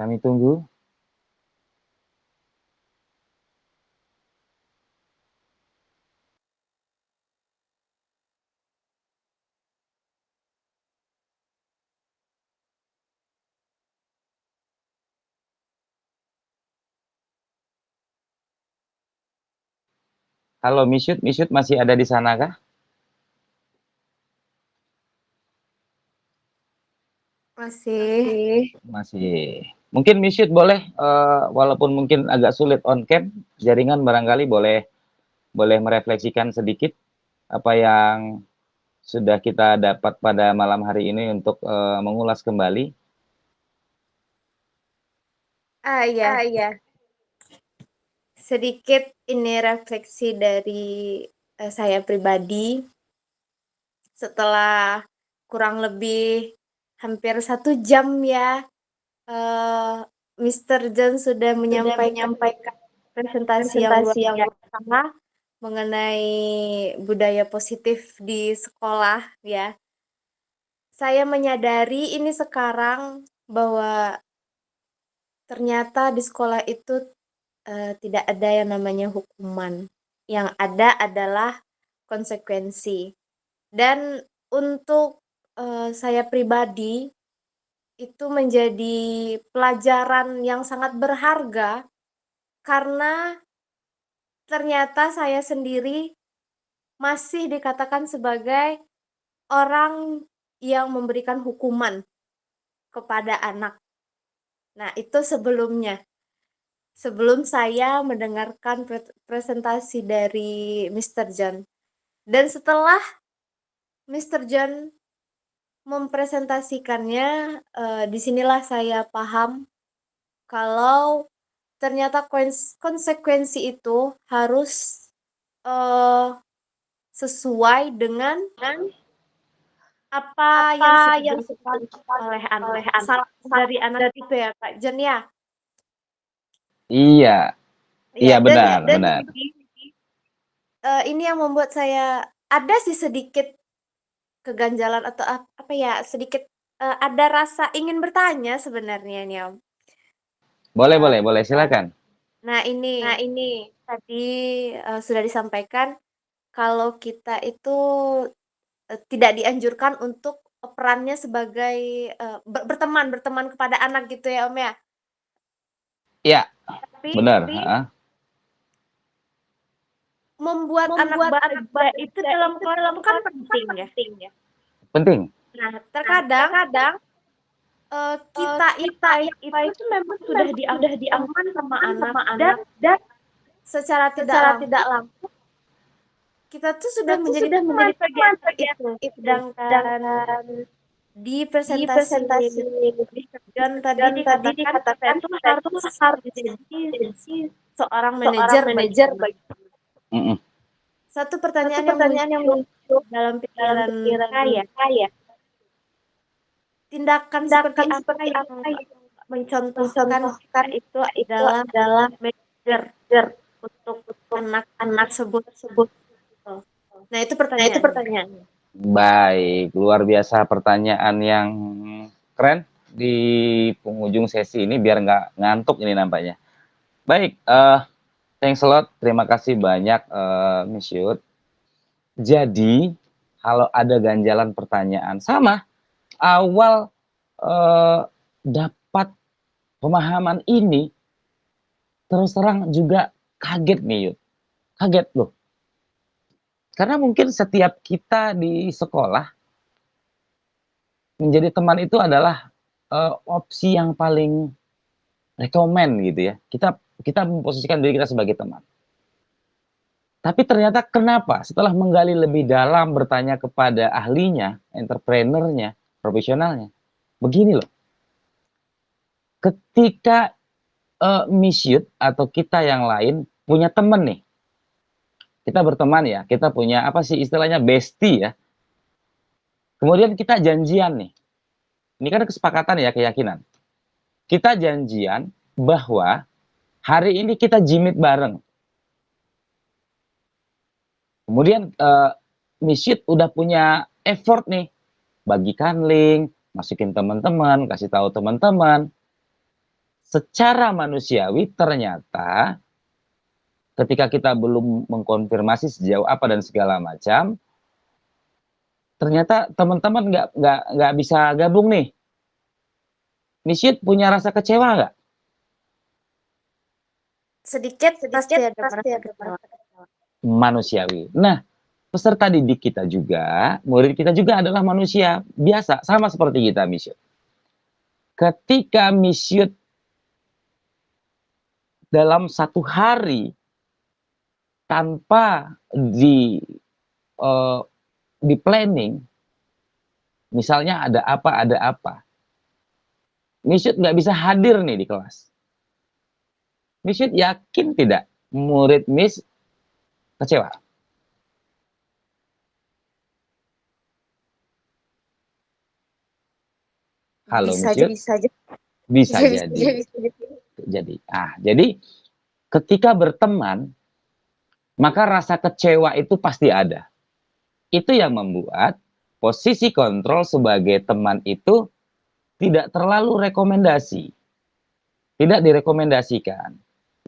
Kami tunggu. Halo Miss Yud masih ada di sana kah? Masih. Masih. Mungkin Miss Yud boleh, walaupun mungkin agak sulit on cam, jaringan barangkali boleh merefleksikan sedikit apa yang sudah kita dapat pada malam hari ini untuk mengulas kembali. Iya. Sedikit ini refleksi dari saya pribadi setelah kurang lebih hampir 1 jam ya, Mr. John sudah menyampaikan presentasi yang luar biasa mengenai budaya positif di sekolah ya. Saya menyadari ini sekarang bahwa ternyata di sekolah itu tidak ada yang namanya hukuman. Yang ada adalah konsekuensi. Dan Untuk, saya pribadi, itu menjadi pelajaran yang sangat berharga, karena ternyata saya sendiri masih dikatakan sebagai orang yang memberikan hukuman kepada anak. Nah, itu sebelumnya. Sebelum saya mendengarkan presentasi dari Mr. John. Dan setelah Mr. John mempresentasikannya, di sinilah saya paham kalau ternyata konsekuensi itu harus, eee, sesuai dengan apa yang sudah dilakukan oleh anak. Salah dari anak itu ya, Kak John, ya? Iya, Iya, iya dan benar, benar. ini yang membuat saya ada sih sedikit keganjalan atau apa ya, sedikit, ada rasa ingin bertanya sebenarnya nih, Om. Boleh, Eee, boleh, boleh, silakan. nah ini, tadi, sudah disampaikan kalau kita itu, tidak dianjurkan untuk, perannya sebagai, berteman berteman kepada anak gitu ya, Om, ya? Iya, Tapi benar, heeh. membuat anak bahagia itu dalam keluarga itu kan penting ya. Penting. Nah, terkadang, kita itu tuh memang sudah dianggap teman sama anak dan secara tidak langsung kita tuh sudah menjadi teman bagi anak itu. Sedangkan di presentasi Mister John tadi dikatakan kita itu harus menjadi seorang manajer bagi anak. Mhm. Satu pertanyaan yang muncul dalam pikiran saya, tindakan seperti apa yang mencontohkan kita itu adalah manajer untuk anak-anak tersebut? Nah, itu pertanyaannya. Baik, luar biasa pertanyaan yang keren di penghujung sesi ini biar nggak ngantuk ini nampaknya. Baik, thanks a lot, terima kasih banyak, Miss Yud. Jadi, kalau ada ganjalan pertanyaan sama, awal, dapat pemahaman ini, terus terang juga kaget nih Yud, kaget loh. Karena mungkin setiap kita di sekolah, menjadi teman itu adalah, opsi yang paling rekomen gitu ya. Kita kita memposisikan diri kita sebagai teman. Tapi ternyata kenapa setelah menggali lebih dalam, bertanya kepada ahlinya, entrepreneurnya, profesionalnya, begini loh, ketika, Miss Yud atau kita yang lain punya temen nih, kita berteman ya, kita punya apa sih istilahnya bestie ya, kemudian kita janjian nih, ini kan kesepakatan ya, keyakinan. Kita janjian bahwa hari ini kita jimit bareng. Kemudian Miss Yud udah punya effort nih, bagikan link, masukin teman-teman, kasih tahu teman-teman. Secara manusiawi ternyata ketika kita belum mengkonfirmasi sejauh apa dan segala macam, ternyata teman-teman nggak bisa gabung nih. Miss Yud punya rasa kecewa nggak? Sedikit pasti ada merasa kecewa. Manusiawi. Nah, peserta didik kita juga, murid kita juga adalah manusia biasa, sama seperti kita, Miss Yud. Ketika Miss Yud dalam satu hari tanpa eh, di planning, misalnya ada apa, Miss Yud nggak bisa hadir nih di kelas. Miss Yud yakin tidak murid Miss kecewa? Halo Bisa Miss Yud? jadi. Bisa Bisa jadi. Jadi ketika berteman, maka rasa kecewa itu pasti ada. Itu yang membuat posisi kontrol sebagai teman itu tidak terlalu rekomendasi. Tidak direkomendasikan.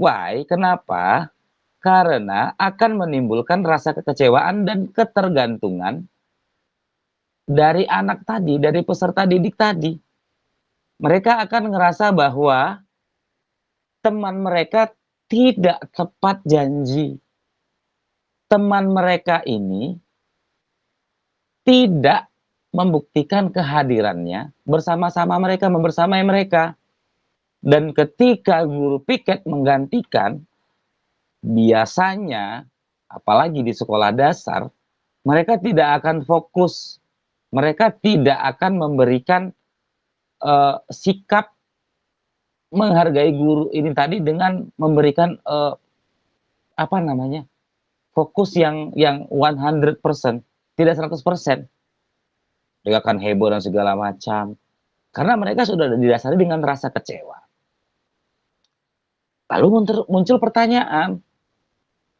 Why? Kenapa? Karena akan menimbulkan rasa kekecewaan dan ketergantungan dari anak tadi, dari peserta didik tadi, mereka akan ngerasa bahwa teman mereka tidak tepat janji. Teman mereka ini tidak membuktikan kehadirannya bersama-sama mereka, membersamai mereka. Dan ketika guru piket menggantikan, biasanya, apalagi di sekolah dasar, mereka tidak akan fokus, mereka tidak akan memberikan sikap menghargai guru ini tadi dengan memberikan apa namanya, fokus yang 100%, tidak 100%. Mereka akan heboh dan segala macam. Karena mereka sudah didasari dengan rasa kecewa. Lalu muncul pertanyaan,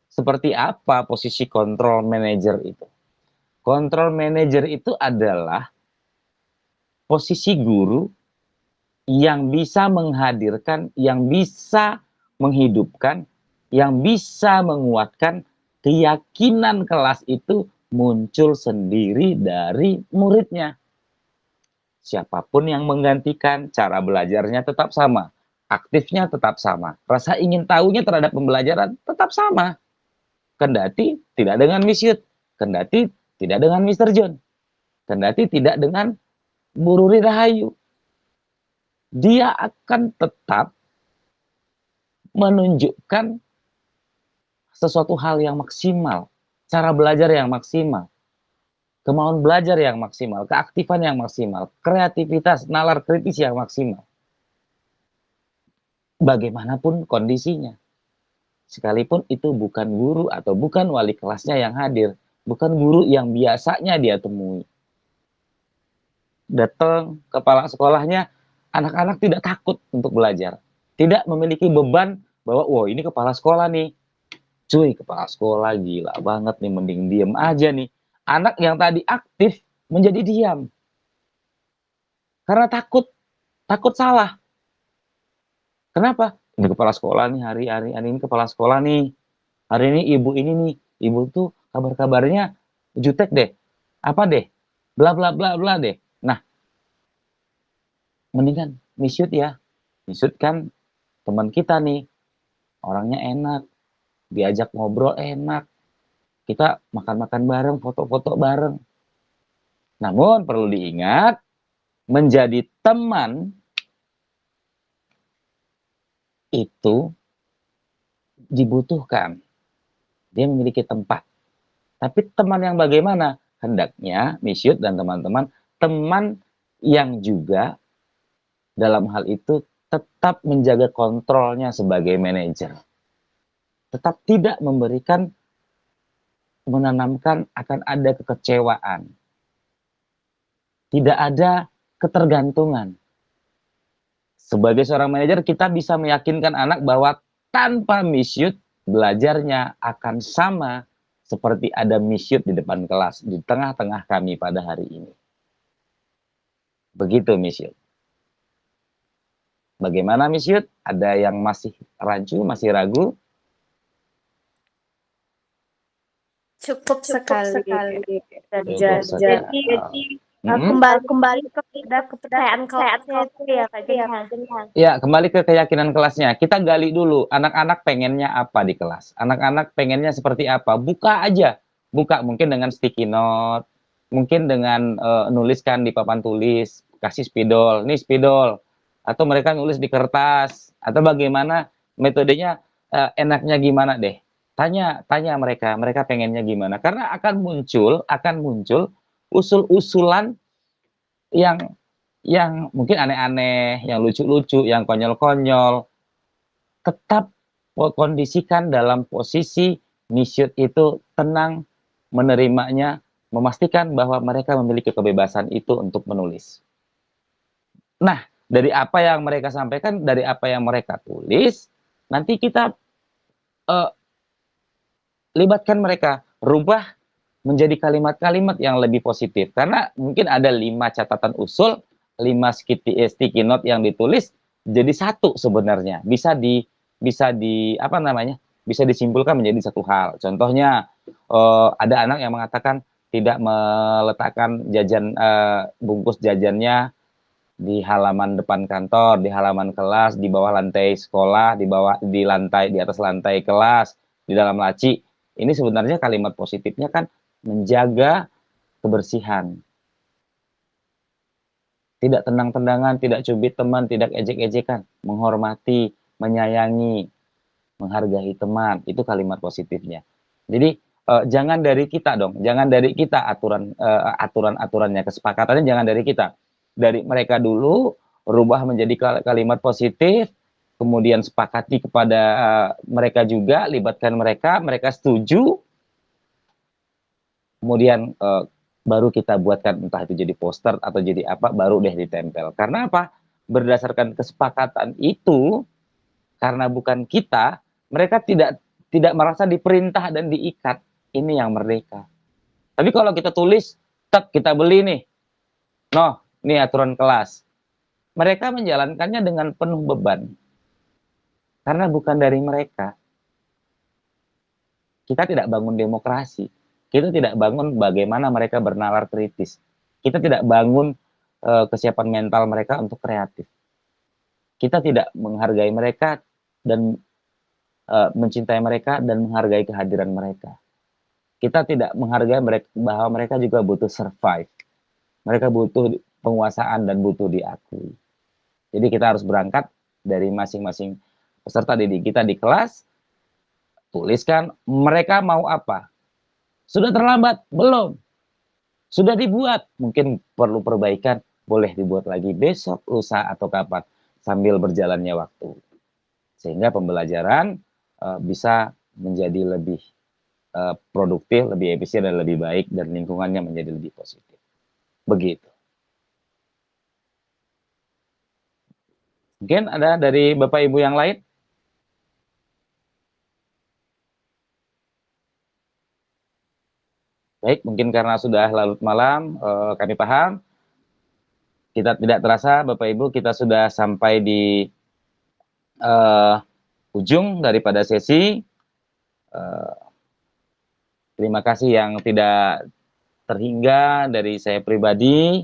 seperti apa posisi control manager itu? Control manager itu adalah posisi guru yang bisa menghadirkan, yang bisa menghidupkan, yang bisa menguatkan keyakinan kelas itu muncul sendiri dari muridnya. Siapapun yang menggantikan, cara belajarnya tetap sama, aktifnya tetap sama, rasa ingin tahunya terhadap pembelajaran tetap sama. Kendati tidak dengan Miss Yud, kendati tidak dengan Mr. John, kendati tidak dengan Bu Ruri Rahayu. Dia akan tetap menunjukkan sesuatu hal yang maksimal, cara belajar yang maksimal, kemauan belajar yang maksimal, keaktifan yang maksimal, kreativitas, nalar kritis yang maksimal. Bagaimanapun kondisinya. Sekalipun itu bukan guru atau bukan wali kelasnya yang hadir, bukan guru yang biasanya dia temui. Datang kepala sekolahnya, anak-anak tidak takut untuk belajar. Tidak memiliki beban bahwa, wah ini kepala sekolah nih. Cuy, kepala sekolah gila banget nih, mending diem aja nih. Anak yang tadi aktif menjadi diam. Karena takut salah. Kenapa? Ini kepala sekolah nih, hari ini kepala sekolah nih. Hari ini ibu ini nih, ibu tuh kabar-kabarnya jutek deh. Apa deh? Bla bla bla bla deh. Nah, mendingan Miss Yud ya. Miss Yud kan teman kita nih. Orangnya enak. Diajak ngobrol enak. Kita makan-makan bareng, foto-foto bareng. Namun perlu diingat, menjadi teman itu dibutuhkan. Dia memiliki tempat. Tapi teman yang bagaimana? Hendaknya Miss Yud dan teman-teman, teman yang juga dalam hal itu tetap menjaga kontrolnya sebagai manajer. Tetap tidak memberikan, menanamkan akan ada kekecewaan. Tidak ada ketergantungan. Sebagai seorang manajer, kita bisa meyakinkan anak bahwa tanpa Miss Yud, belajarnya akan sama seperti ada Miss Yud di depan kelas, di tengah-tengah kami pada hari ini. Begitu Miss Yud. Bagaimana Miss Yud? Ada yang masih rancu, masih ragu? Cukup sekali. Jadi kembali kepada kepercayaan kelasnya itu ya Kak Jenhan. Ya, kembali ke keyakinan kelasnya. Kita gali dulu, anak-anak pengennya apa di kelas? Anak-anak pengennya seperti apa? Buka aja. Buka mungkin dengan sticky note, mungkin dengan nuliskan di papan tulis, kasih spidol, nih spidol. Atau mereka nulis di kertas, atau bagaimana metodenya, enaknya gimana deh. Tanya mereka pengennya gimana. Karena akan muncul usul-usulan yang mungkin aneh-aneh, yang lucu-lucu, yang konyol-konyol. Tetap kondisikan dalam posisi Miss Yud itu tenang, menerimanya, memastikan bahwa mereka memiliki kebebasan itu untuk menulis. Nah, dari apa yang mereka sampaikan, dari apa yang mereka tulis, nanti kita libatkan mereka, rubah menjadi kalimat-kalimat yang lebih positif. Karena mungkin ada 5 catatan usul, 5 sticky note yang ditulis jadi satu sebenarnya. Bisa disimpulkan menjadi satu hal. Contohnya ada anak yang mengatakan, tidak meletakkan bungkus jajannya di halaman depan kantor, di halaman kelas, di bawah lantai sekolah, di atas lantai kelas, di dalam laci. Ini sebenarnya kalimat positifnya kan menjaga kebersihan. Tidak tendang-tendangan, tidak cubit teman, tidak ejek-ejekan, menghormati, menyayangi, menghargai teman. Itu kalimat positifnya. Jadi jangan dari kita dong, jangan dari kita aturan-aturannya, kesepakatannya jangan dari kita. Dari mereka dulu, rubah menjadi kalimat positif, kemudian sepakati kepada mereka juga, libatkan mereka, mereka setuju, kemudian baru kita buatkan entah itu jadi poster atau jadi apa, baru deh ditempel. Karena apa? Berdasarkan kesepakatan itu, karena bukan kita, mereka tidak merasa diperintah dan diikat. Ini yang merdeka. Tapi kalau kita tulis, kita beli nih, ini aturan kelas. Mereka menjalankannya dengan penuh beban. Karena bukan dari mereka. Kita tidak bangun demokrasi. Kita tidak bangun bagaimana mereka bernalar kritis. Kita tidak bangun kesiapan mental mereka untuk kreatif. Kita tidak menghargai mereka dan mencintai mereka dan menghargai kehadiran mereka. Kita tidak menghargai mereka, bahwa mereka juga butuh survive. Mereka butuh penguasaan dan butuh diakui. Jadi kita harus berangkat dari masing-masing peserta didik kita di kelas, tuliskan mereka mau apa. Sudah terlambat? Belum. Sudah dibuat? Mungkin perlu perbaikan, boleh dibuat lagi besok, lusa, atau kapan, sambil berjalannya waktu. Sehingga pembelajaran bisa menjadi lebih produktif, lebih efisien, dan lebih baik, dan lingkungannya menjadi lebih positif. Begitu. Mungkin ada dari Bapak Ibu yang lain? Baik, mungkin karena sudah larut malam, kami paham. Kita tidak terasa, Bapak Ibu, kita sudah sampai di ujung daripada sesi. Terima kasih yang tidak terhingga dari saya pribadi,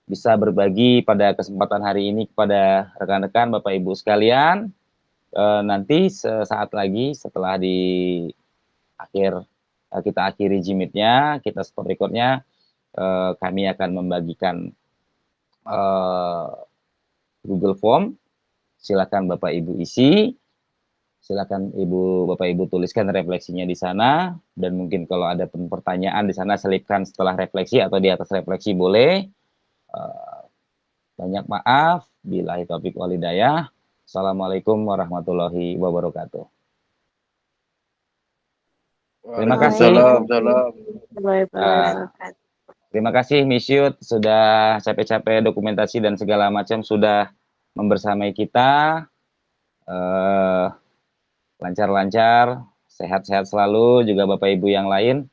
bisa berbagi pada kesempatan hari ini kepada rekan-rekan Bapak Ibu sekalian. Nanti sesaat lagi setelah kita akhiri Jimit-nya, kita stop record-nya, kami akan membagikan Google Form. Silakan Bapak Ibu isi, silakan Bapak Ibu tuliskan refleksinya di sana, dan mungkin kalau ada pertanyaan di sana selipkan setelah refleksi atau di atas refleksi boleh. Banyak maaf, billahi taufiq wal hidayah. Assalamualaikum warahmatullahi wabarakatuh. Terima kasih. Terima kasih Miss Yud, sudah capek-capek dokumentasi dan segala macam sudah membersamai kita. Lancar-lancar, sehat-sehat selalu, juga Bapak Ibu yang lain.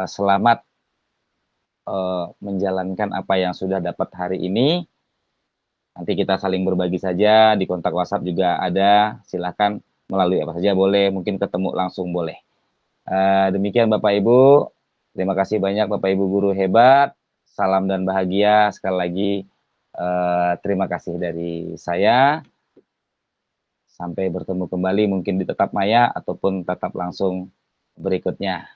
Selamat menjalankan apa yang sudah dapat hari ini. Nanti kita saling berbagi saja, di kontak WhatsApp juga ada, silahkan melalui apa saja boleh, mungkin ketemu langsung boleh. Demikian Bapak Ibu, terima kasih banyak Bapak Ibu guru hebat, salam dan bahagia, sekali lagi terima kasih dari saya. Sampai bertemu kembali mungkin di Tetap Maya ataupun tetap langsung berikutnya.